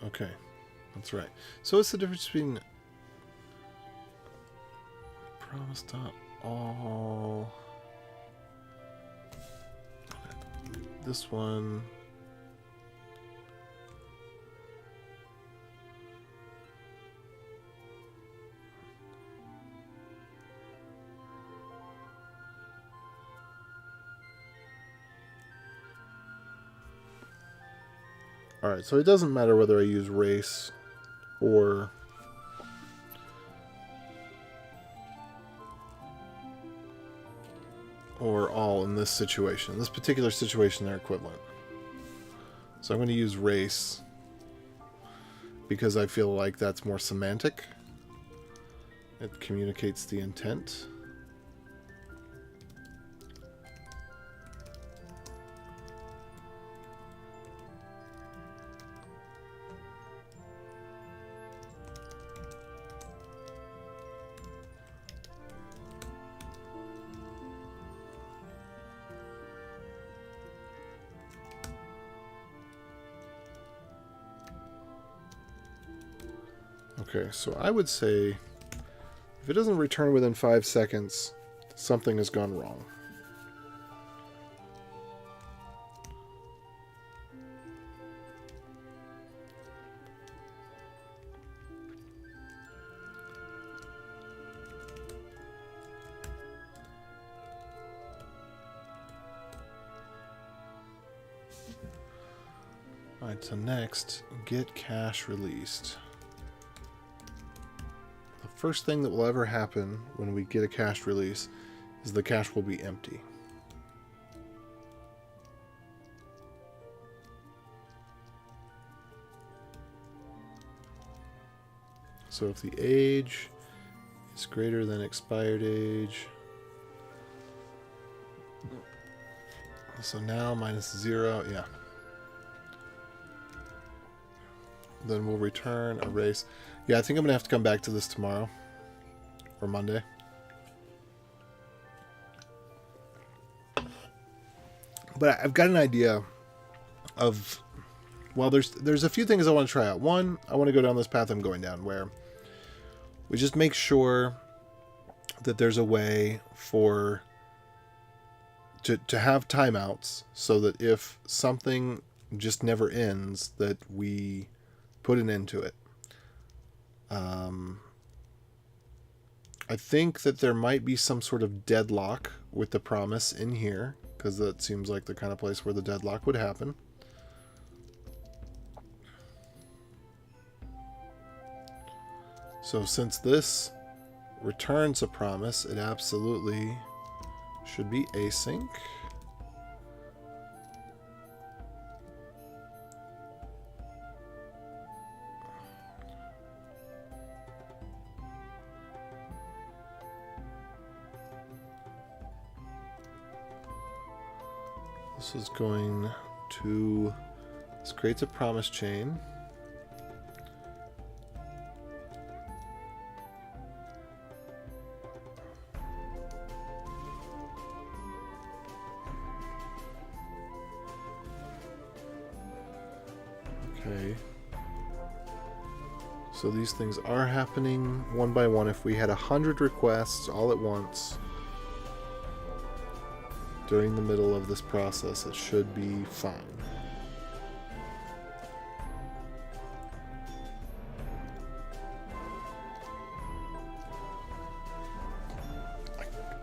Okay, that's right. So what's the difference between promise.all? This one. Alright, so it doesn't matter whether I use race or all in this situation. In this particular situation, they're equivalent. So I'm going to use race because I feel like that's more semantic. It communicates the intent. Okay, so I would say if it doesn't return within 5 seconds, something has gone wrong. Alright, so next, get cache released. The first thing that will ever happen when we get a cache release is the cache will be empty. So if the age is greater than expired age, so now -0, yeah. Then we'll return erase. Yeah, I think I'm going to have to come back to this tomorrow or Monday. But I've got an idea of, well, there's a few things I want to try out. One, I want to go down this path I'm going down where we just make sure that there's a way for to have timeouts so that if something just never ends, that we put an end to it. I think that there might be some sort of deadlock with the promise in here, because that seems like the kind of place where the deadlock would happen. So since this returns a promise, it absolutely should be async. This is going to, this creates a promise chain. Okay. So these things are happening one by one. If we had 100 requests all at once during the middle of this process, it should be fine.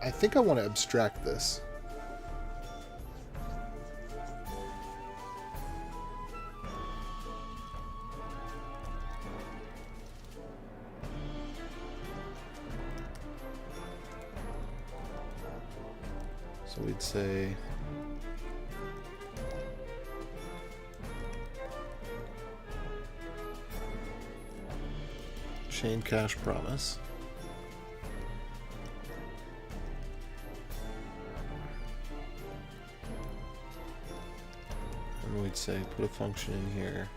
I think I want to abstract this. So we'd say chain cache promise. And we'd say put a function in here.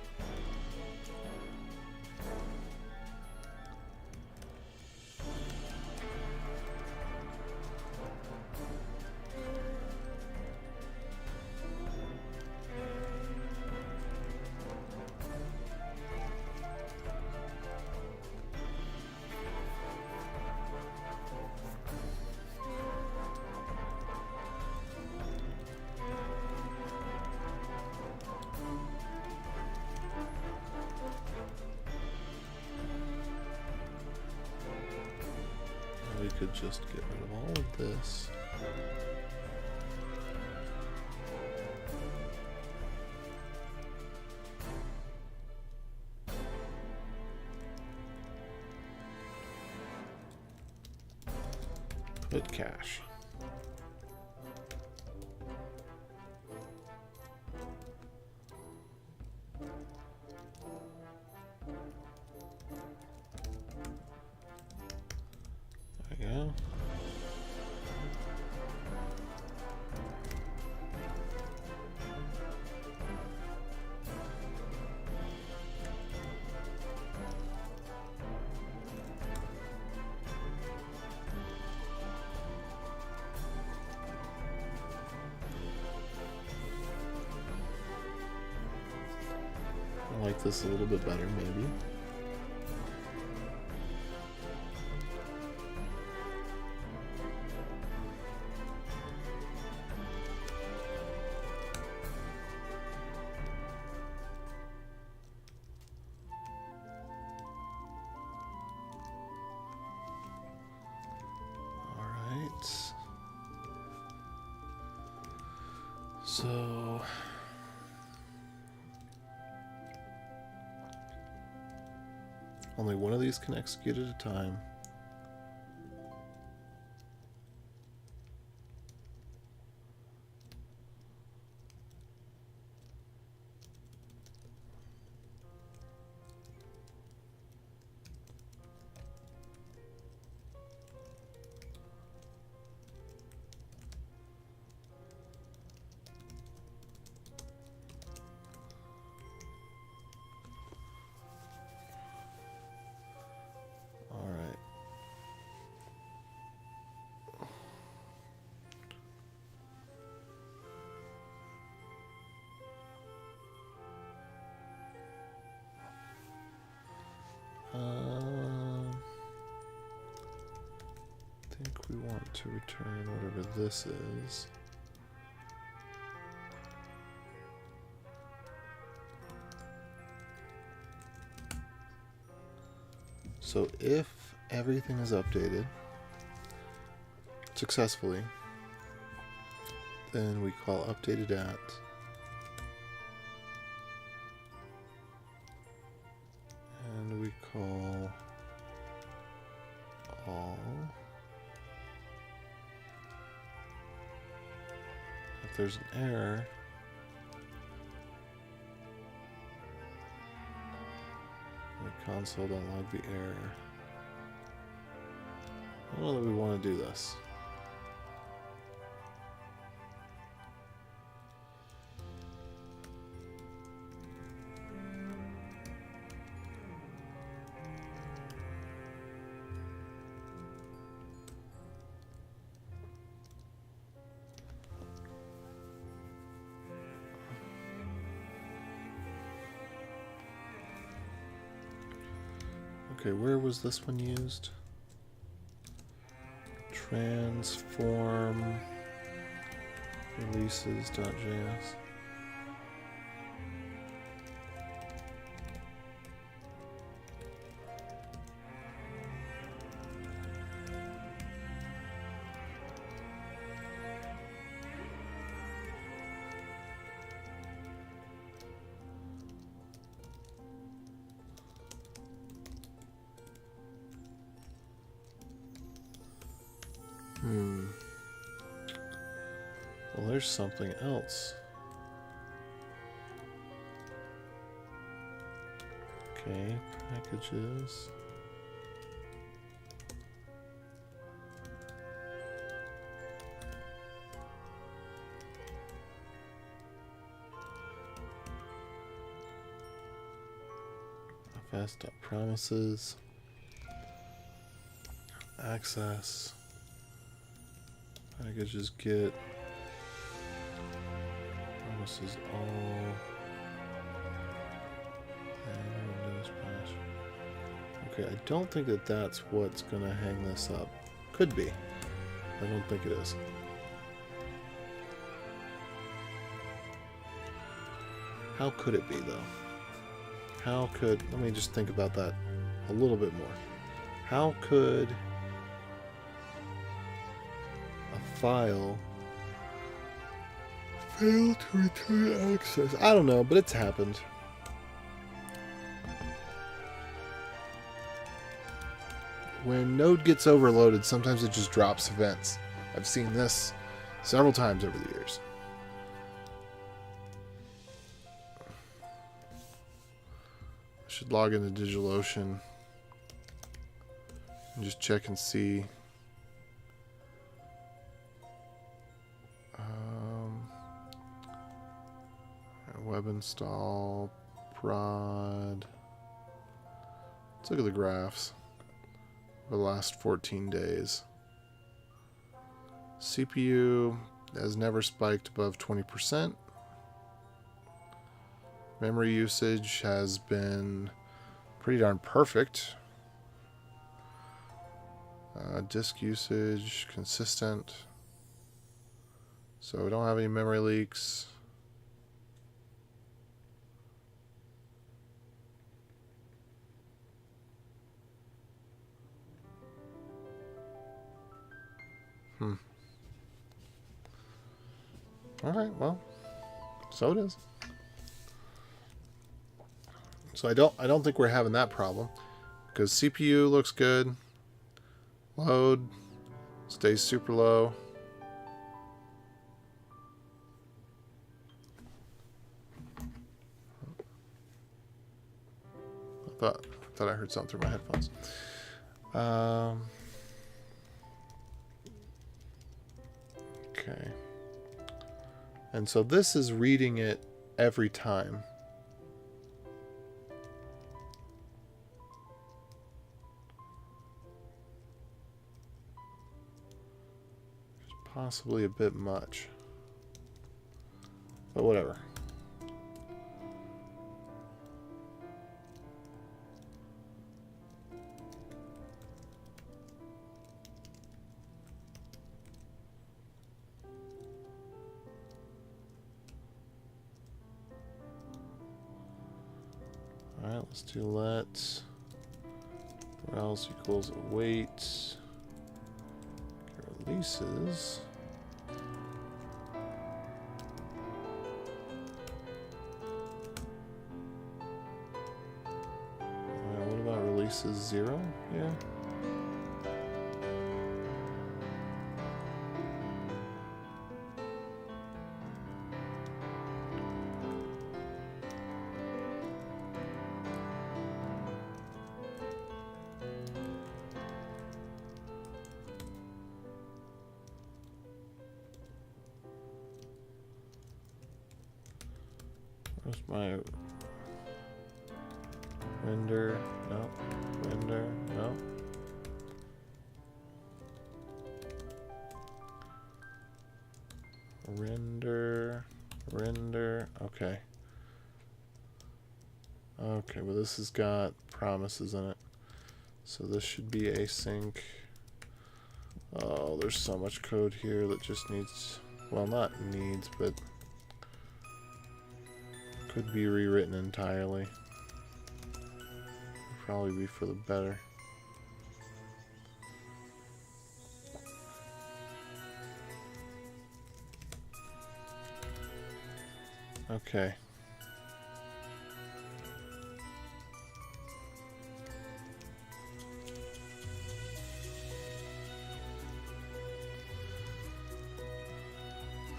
We could just get rid of all of this. Put cache. like this a little bit better, maybe. So only one of these can execute at a time. I think we want to return whatever this is. So if everything is updated successfully, then we call updated at and we call all. If there's an error, the console.log the error. I don't know that we want to do this. Okay, where was this one used? Transform releases.js. Well, there's something else. Okay, packages. fs.promises. Access. Packages get. Promises all. And Windows patch. Okay, I don't think that that's what's gonna hang this up. Could be. I don't think it is. How could it be, though? How could... Let me just think about that a little bit more. How could a file fail to return access? I don't know, but it's happened. When Node gets overloaded, sometimes it just drops events. I've seen this several times over the years. I should log into DigitalOcean and just check and see. Web install, prod. Let's look at the graphs for the last 14 days. CPU has never spiked above 20%. Memory usage has been pretty darn perfect. Disk usage, consistent. So we don't have any memory leaks. Alright, well, so it is. So I don't think we're having that problem. Because CPU looks good. Load stays super low. I thought I heard something through my headphones. Okay. And so this is reading it every time. Possibly a bit much. But whatever. Alright, let's do let else equals await releases. What about releases 0? Yeah. Where's my render? No. Render? No. Render. Okay. Okay, well this has got promises in it. So this should be async. Oh, there's so much code here that just needs, well, not needs, but could be rewritten entirely. Probably be for the better. Okay.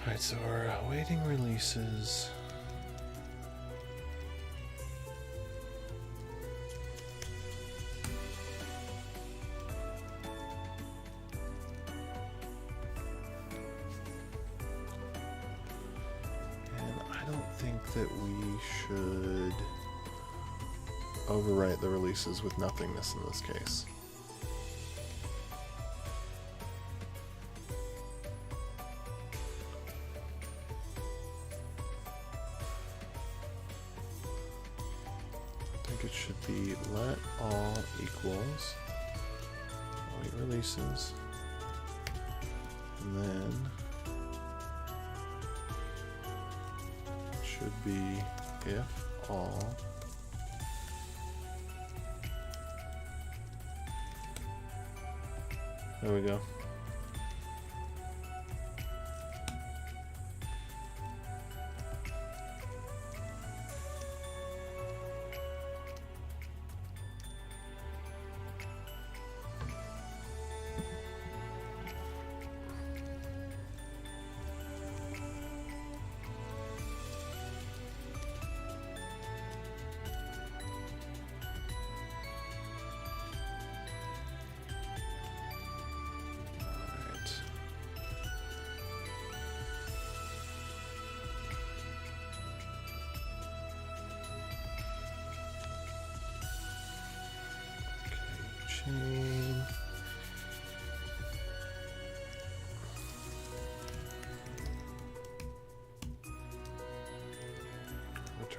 Alright, so we're awaiting releases. That we should overwrite the releases with nothingness in this case. I think it should be let all equals await releases, and then should be if all there we go. Chain.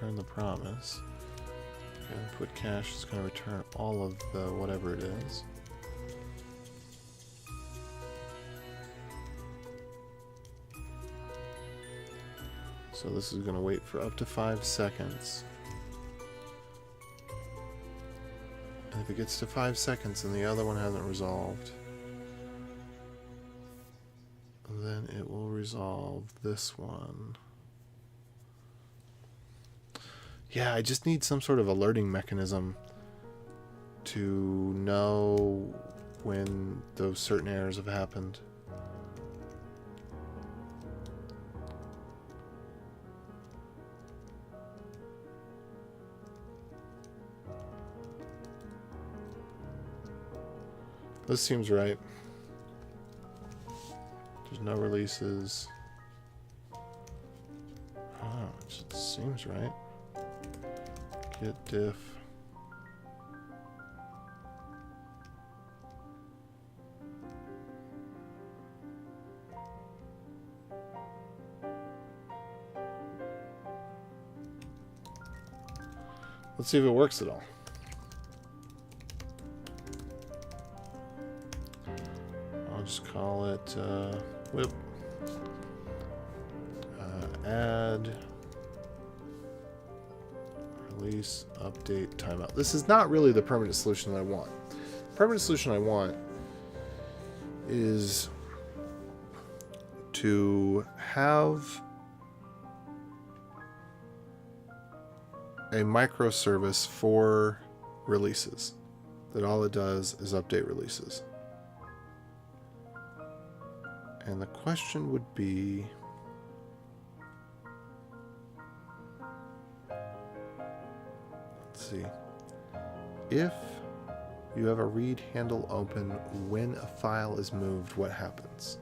return the promise. Input cache is going to return all of the whatever it is. So this is going to wait for up to 5 seconds. And if it gets to 5 seconds and the other one hasn't resolved, then it will resolve this one. Yeah, I just need some sort of alerting mechanism to know when those certain errors have happened. This seems right. There's no releases. Oh, it just seems right. Git diff. Let's see if it works at all. I'll just call it whip. Add release update timeout. This is not really the permanent solution that I want. The permanent solution I want is to have a microservice for releases that all it does is update releases. And the question would be, let's see, if you have a read handle open when a file is moved, what happens?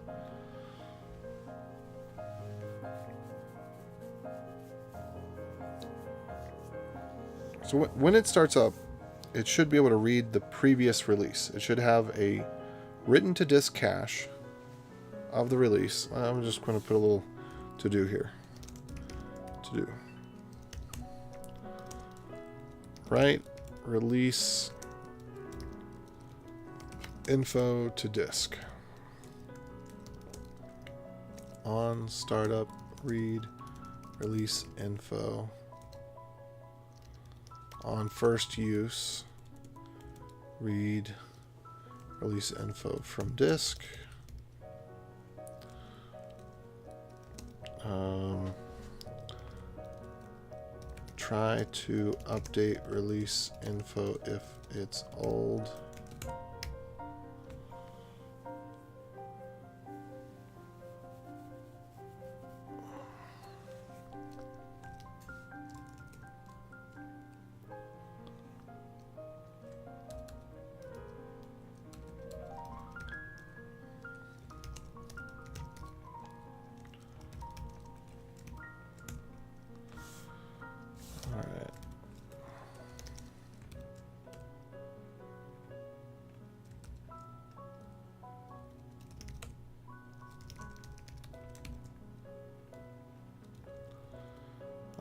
So when it starts up, it should be able to read the previous release. It should have a written to disk cache of the release. I'm just going to put a little to do here. To do. Write release info to disk. On startup read release info. On first use, read release info from disk. Try to update release info if it's old.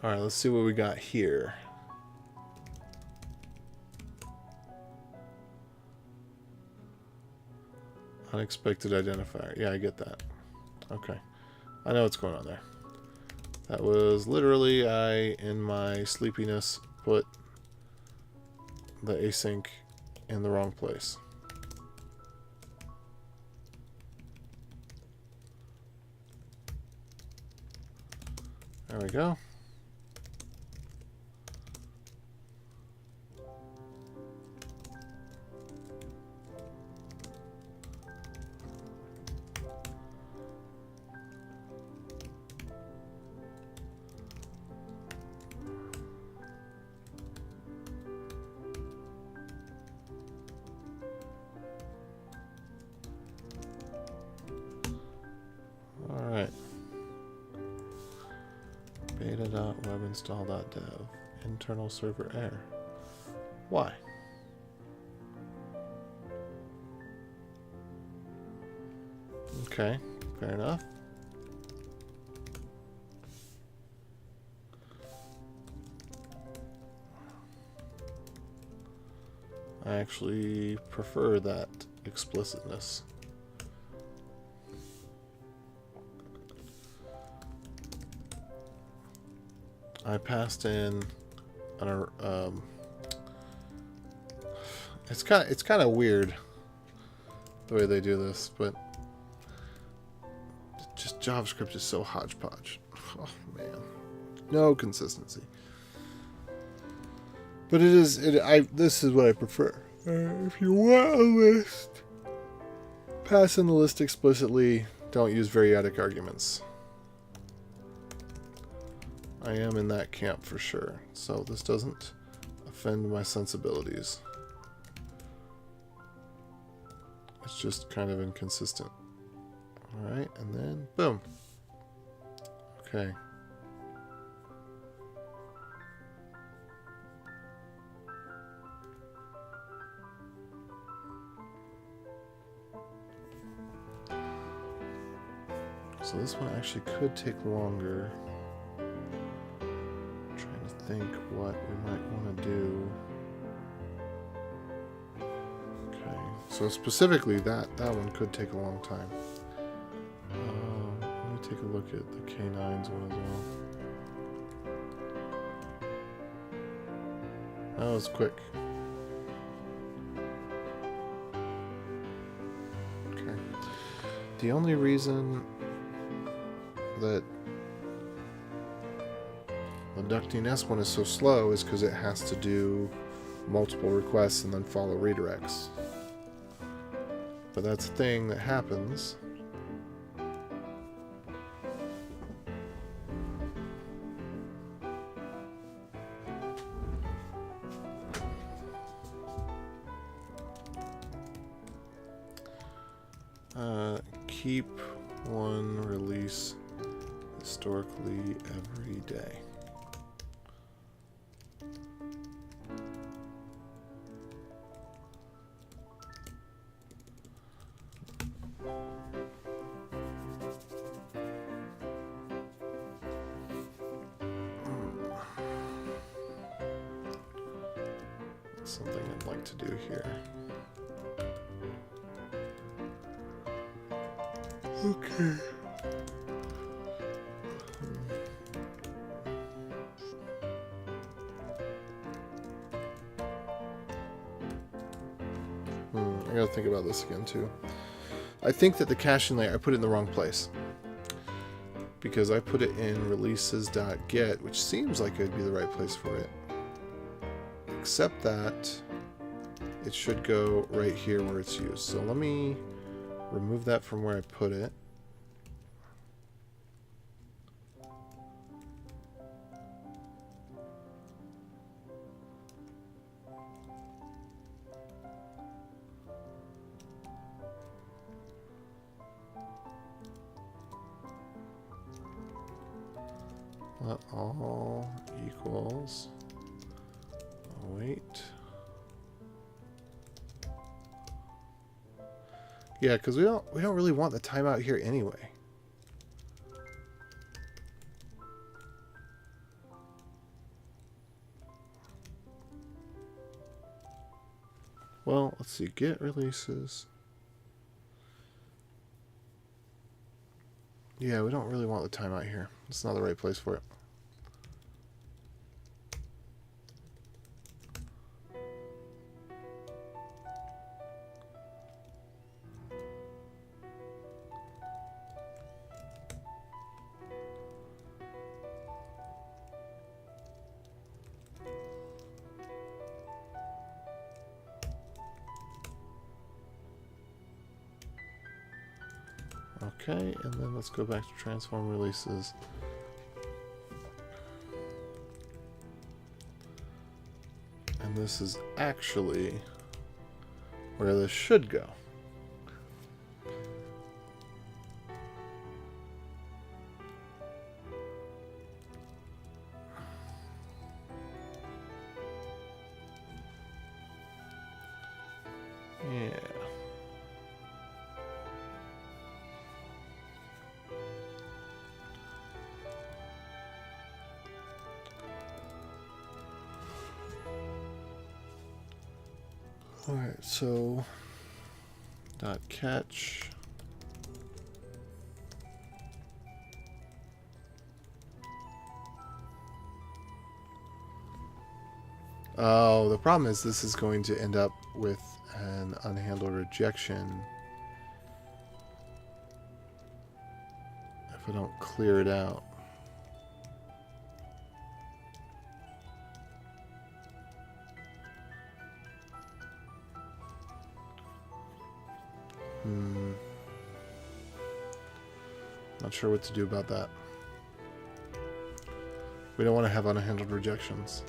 All right, let's see what we got here. Unexpected identifier. Yeah, I get that. Okay. I know what's going on there. That was literally I, in my sleepiness, put the async in the wrong place. There we go. Beta.webinstall.dev internal server error. Why? Okay, fair enough. I actually prefer that explicitness. I passed in an it's kind of weird the way they do this, but just JavaScript is so hodgepodge. Oh man, no consistency. But this is what I prefer. If you want a list, pass in the list explicitly. Don't use variadic arguments. I am in that camp for sure, so this doesn't offend my sensibilities. It's just kind of inconsistent. Alright, and then boom. Okay. So this one actually could take longer. I'm trying to think what we might want to do. Okay, so specifically that one could take a long time. Let me take a look at the K9s one as well. That was quick. Okay. The only reason that the ducting one is so slow is because it has to do multiple requests and then follow redirects. But that's a thing that happens. Keep one release historically every day. Something I'd like to do here. Okay. I gotta think about this again too. I think that the caching layer, I put it in the wrong place. Because I put it in releases.get, which seems like it would be the right place for it. Except that it should go right here where it's used. So let me remove that from where I put it. Let all equals. Oh, wait. Yeah, because we don't really want the timeout here anyway. Well, let's see. Get releases. Yeah, we don't really want the timeout here. It's not the right place for it. Okay, and then let's go back to transform releases. And this is actually where this should go. Yeah. All right, so dot catch. Oh, the problem is this is going to end up with an unhandled rejection if I don't clear it out. Not sure what to do about that. We don't want to have unhandled rejections.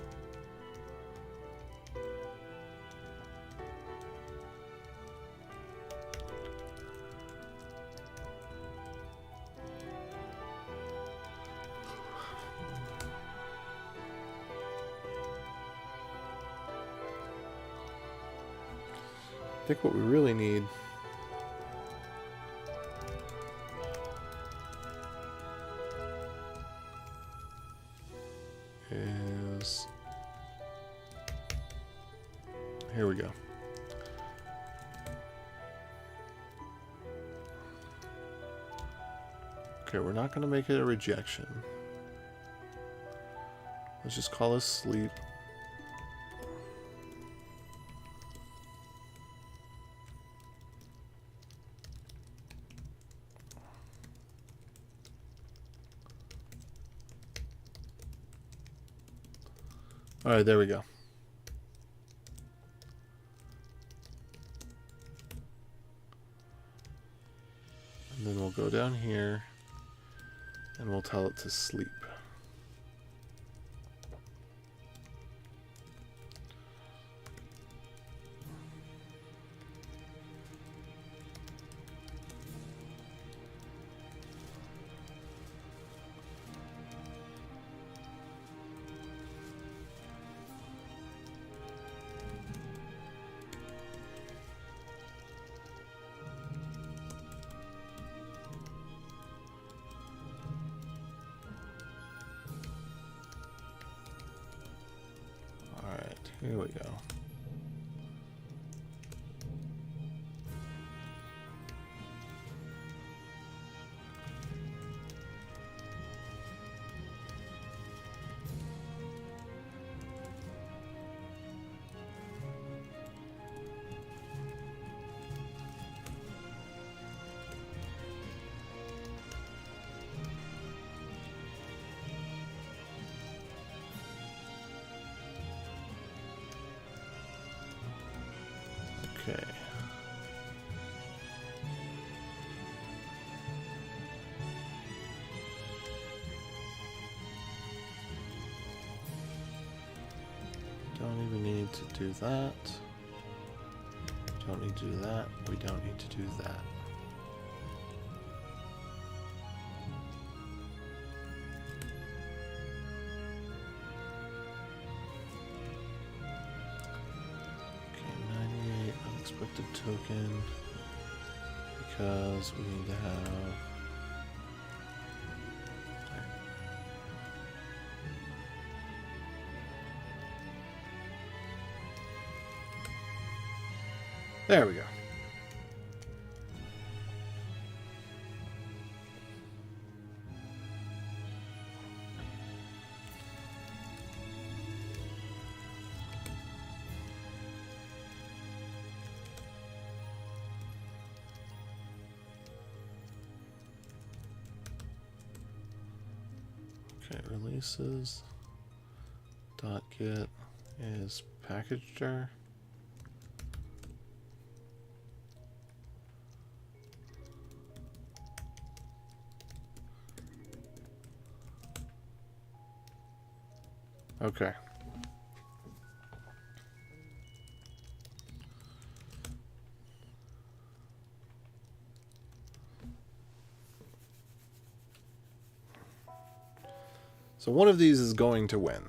I think what we really need is, here we go. Okay, we're not going to make it a rejection. Let's just call this sleep. All right, there we go. And then we'll go down here and we'll tell it to sleep. Here we go. Okay. Don't even need to do that. Don't need to do that. We don't need to do that. Unexpected token because we need to have there we go. Okay, releases dot get is packager. Okay. So one of these is going to win.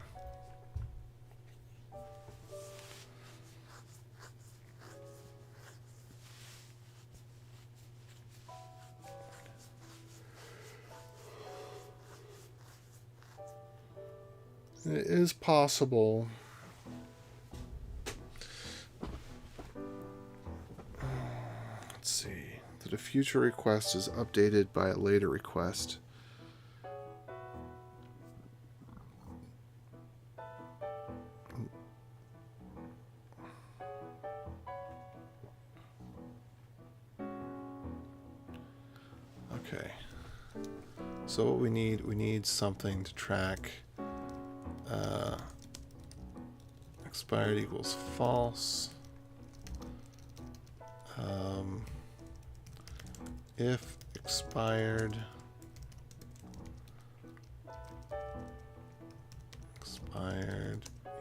It is possible a future request is updated by a later request. Okay. So what we need something to track expired equals false. If expired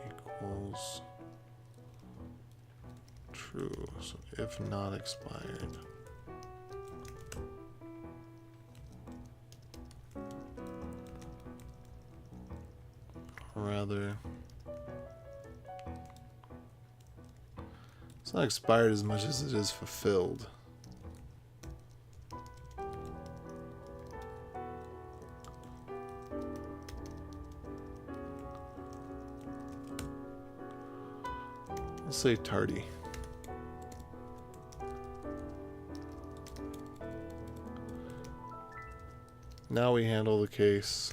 equals true. So if not expired. Rather, it's not expired as much as it is fulfilled. Let's say tardy. Now we handle the case.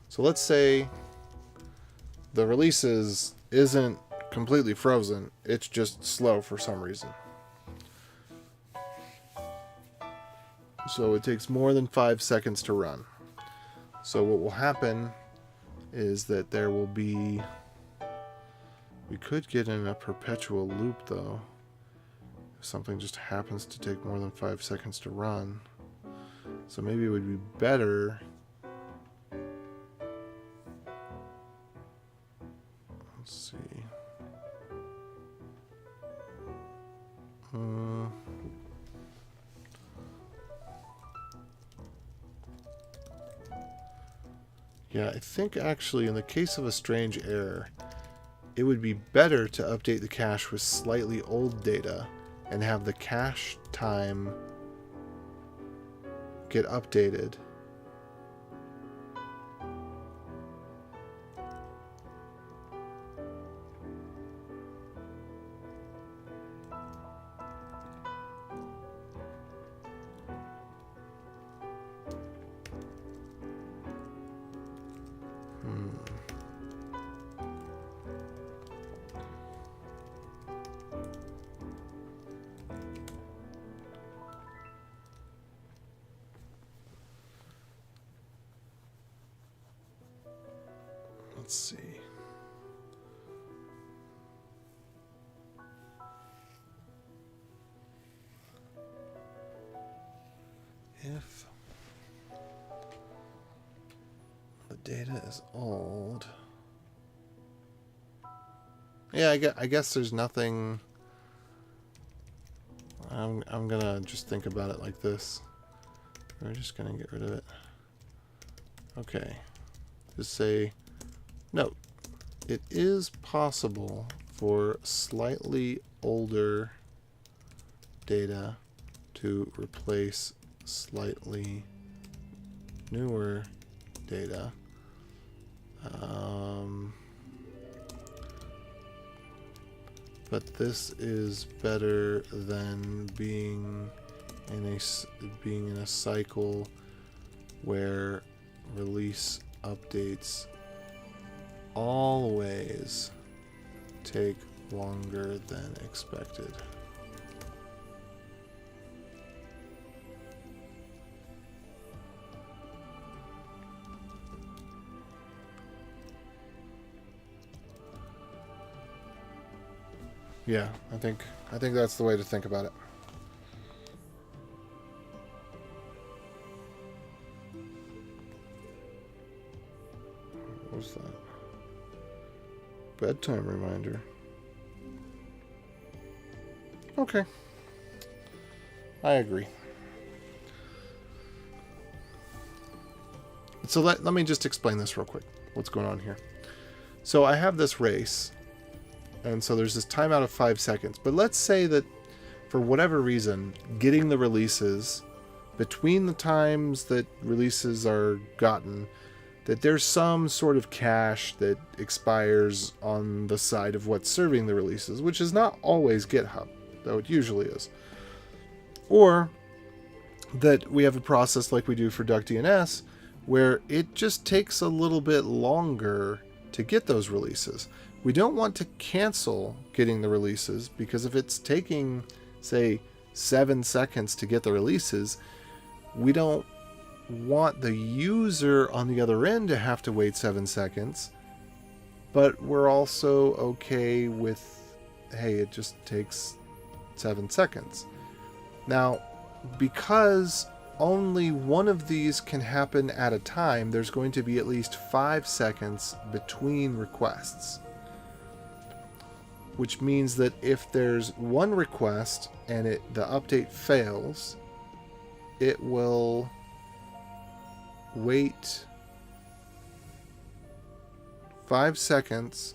So let's say the releases isn't completely frozen, it's just slow for some reason. So it takes more than 5 seconds to run. So what will happen is that there will be, we could get in a perpetual loop though, if something just happens to take more than 5 seconds to run. So maybe it would be better, let's see, yeah, I think actually in the case of a strange error, it would be better to update the cache with slightly old data and have the cache time get updated. Let's see. If the data is old, yeah, I guess there's nothing. I'm gonna just think about it like this. We're just gonna get rid of it. Okay, just say. Note, it is possible for slightly older data to replace slightly newer data. But this is better than being in a cycle where release updates always take longer than expected. Yeah, I think that's the way to think about it. What's that? Bedtime reminder. Okay. I agree. So let me just explain this real quick. What's going on here? So I have this race, and so there's this timeout of 5 seconds. But let's say that for whatever reason, getting the releases between the times that releases are gotten, that there's some sort of cache that expires on the side of what's serving the releases, which is not always GitHub. though it usually is. Or that we have a process like we do for DuckDNS, where it just takes a little bit longer to get those releases. We don't want to cancel getting the releases, because if it's taking, say, 7 seconds to get the releases, we don't want the user on the other end to have to wait 7 seconds, but we're also okay with, hey, it just takes 7 seconds. Now, because only one of these can happen at a time, there's going to be at least 5 seconds between requests. Which means that if there's one request and the update fails, it will wait 5 seconds.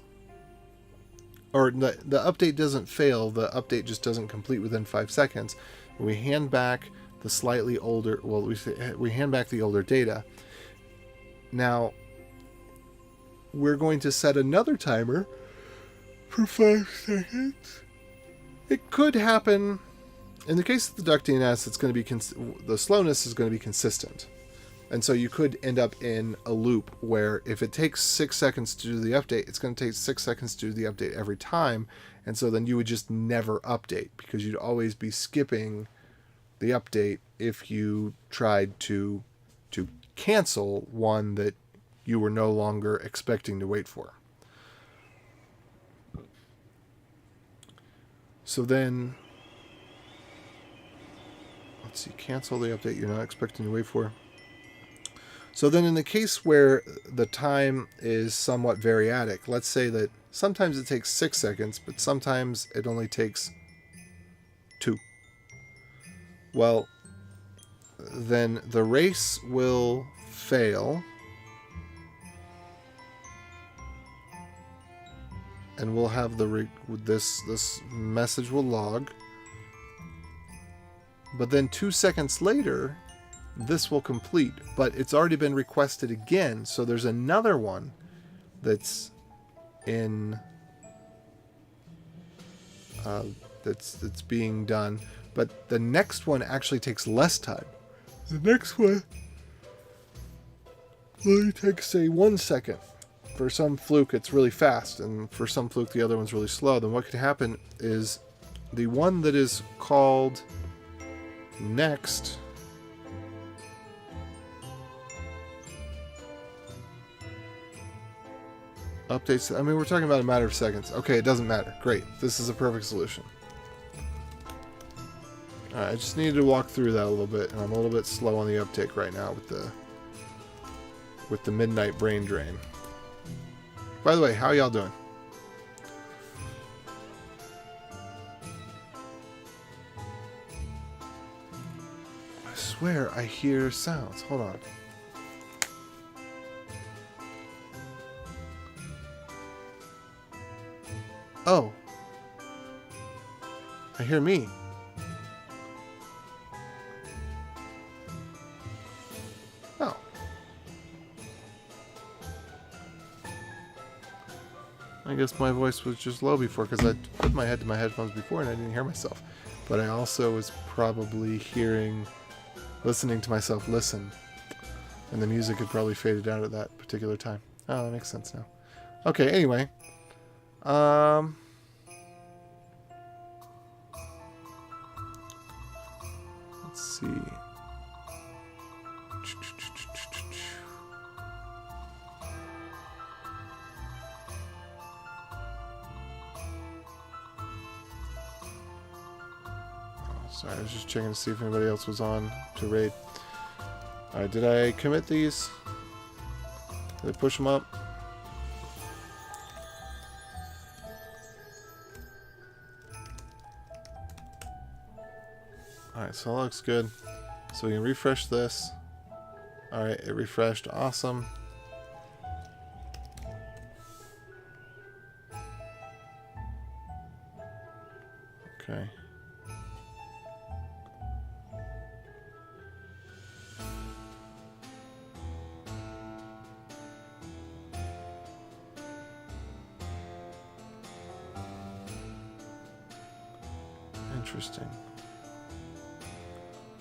Or the update doesn't fail, the update just doesn't complete within 5 seconds. We hand back the slightly older, well, we hand back the older data. Now, we're going to set another timer for 5 seconds. It could happen, in the case of the DuckDNS, it's going to be, the slowness is going to be consistent. And so you could end up in a loop where if it takes 6 seconds to do the update, it's going to take 6 seconds to do the update every time. And so then you would just never update, because you'd always be skipping the update if you tried to cancel one that you were no longer expecting to wait for. So then, let's see, cancel the update you're not expecting to wait for. So then in the case where the time is somewhat variadic, let's say that sometimes it takes 6 seconds, but sometimes it only takes 2. Well, then the race will fail, and we'll have this message will log. But then 2 seconds later, this will complete, but it's already been requested again, so there's another one that's in that's being done, but the next one actually takes less time. The next one only takes, say, 1 second. For some fluke, it's really fast, and for some fluke, the other one's really slow. Then what could happen is the one that is called next updates. I mean, we're talking about a matter of seconds. Okay, it doesn't matter. Great. This is a perfect solution. Alright, I just needed to walk through that a little bit, and I'm a little bit slow on the uptake right now with the midnight brain drain. By the way, how y'all doing? I swear I hear sounds. Hold on. Oh. I hear me. Oh. I guess my voice was just low before, because I put my head to my headphones before and I didn't hear myself. But I also was probably listening to myself listen. And the music had probably faded out at that particular time. Oh, that makes sense now. Okay, anyway. Let's see. Sorry, I was just checking to see if anybody else was on to raid. Alright, did I commit these? Did I push them up? Alright, so that looks good. So we can refresh this. Alright, it refreshed. Awesome. Okay. Interesting.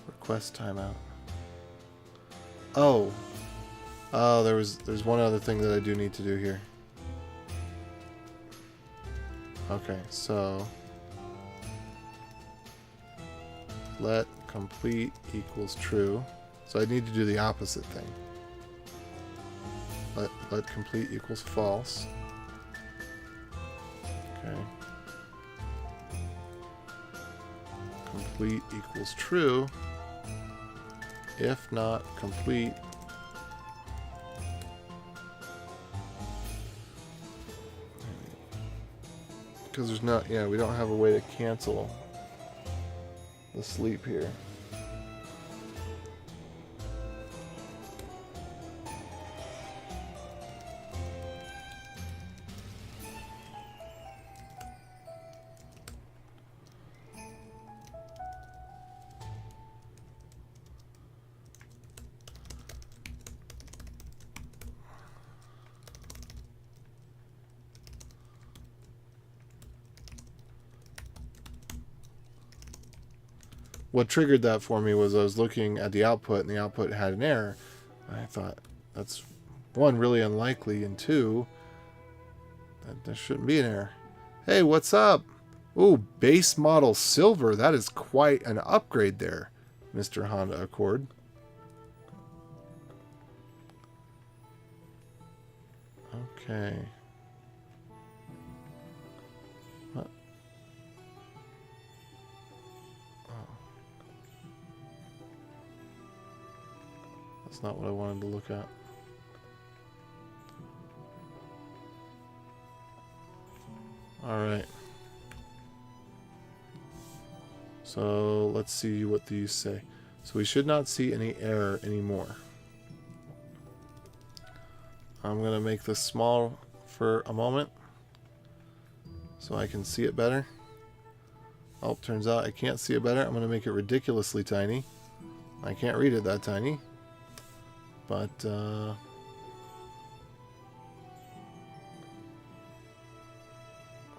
Request timeout. Oh. Oh, there's one other thing that I do need to do here. Okay, so let complete equals true. So I need to do the opposite thing. Let complete equals false. Okay. Complete equals true. If not complete, because there's not, yeah, we don't have a way to cancel the sleep here. What triggered that for me was I was looking at the output, and the output had an error. And I thought, that's one, really unlikely, and two, that there shouldn't be an error. Hey, what's up? Ooh, base model silver. That is quite an upgrade there, Mr. Honda Accord. Okay. What? That's not what I wanted to look at. Alright. So let's see what these say. So we should not see any error anymore. I'm going to make this small for a moment so I can see it better. Oh, turns out I can't see it better. I'm going to make it ridiculously tiny. I can't read it that tiny. But,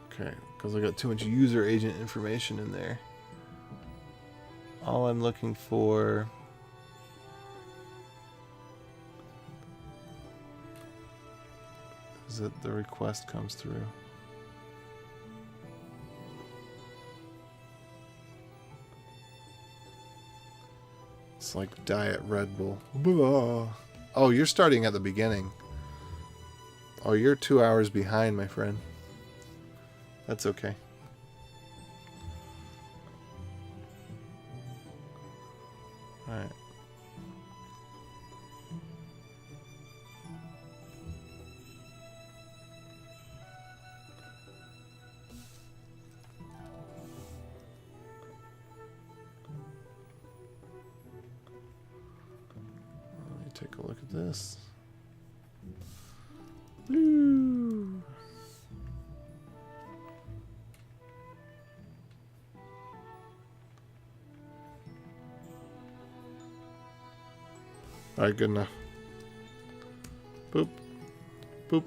okay, because I got too much user agent information in there. All I'm looking for is that the request comes through. It's like Diet Red Bull. Blah. Oh, you're starting at the beginning. Oh, you're 2 hours behind, my friend. That's okay. Alright. Let me take a look at this. Blue. Alright, good enough. Boop. Boop.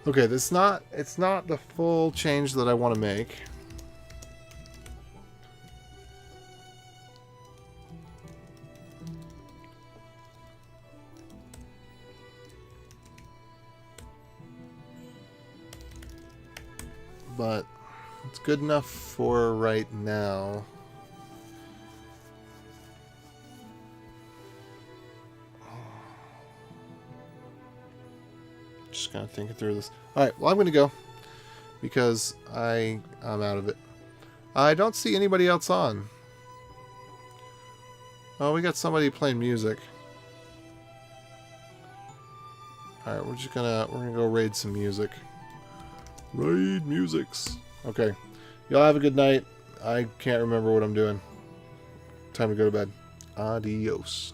Okay, it's not the full change that I want to make. But it's good enough for right now. Just kind of thinking through this. Alright, well, I'm going to go because I'm out of it. I don't see anybody else on. Oh, we got somebody playing music. Alright, we're gonna go raid some music. Raid musics. Okay. Y'all have a good night. I can't remember what I'm doing. Time to go to bed. Adios.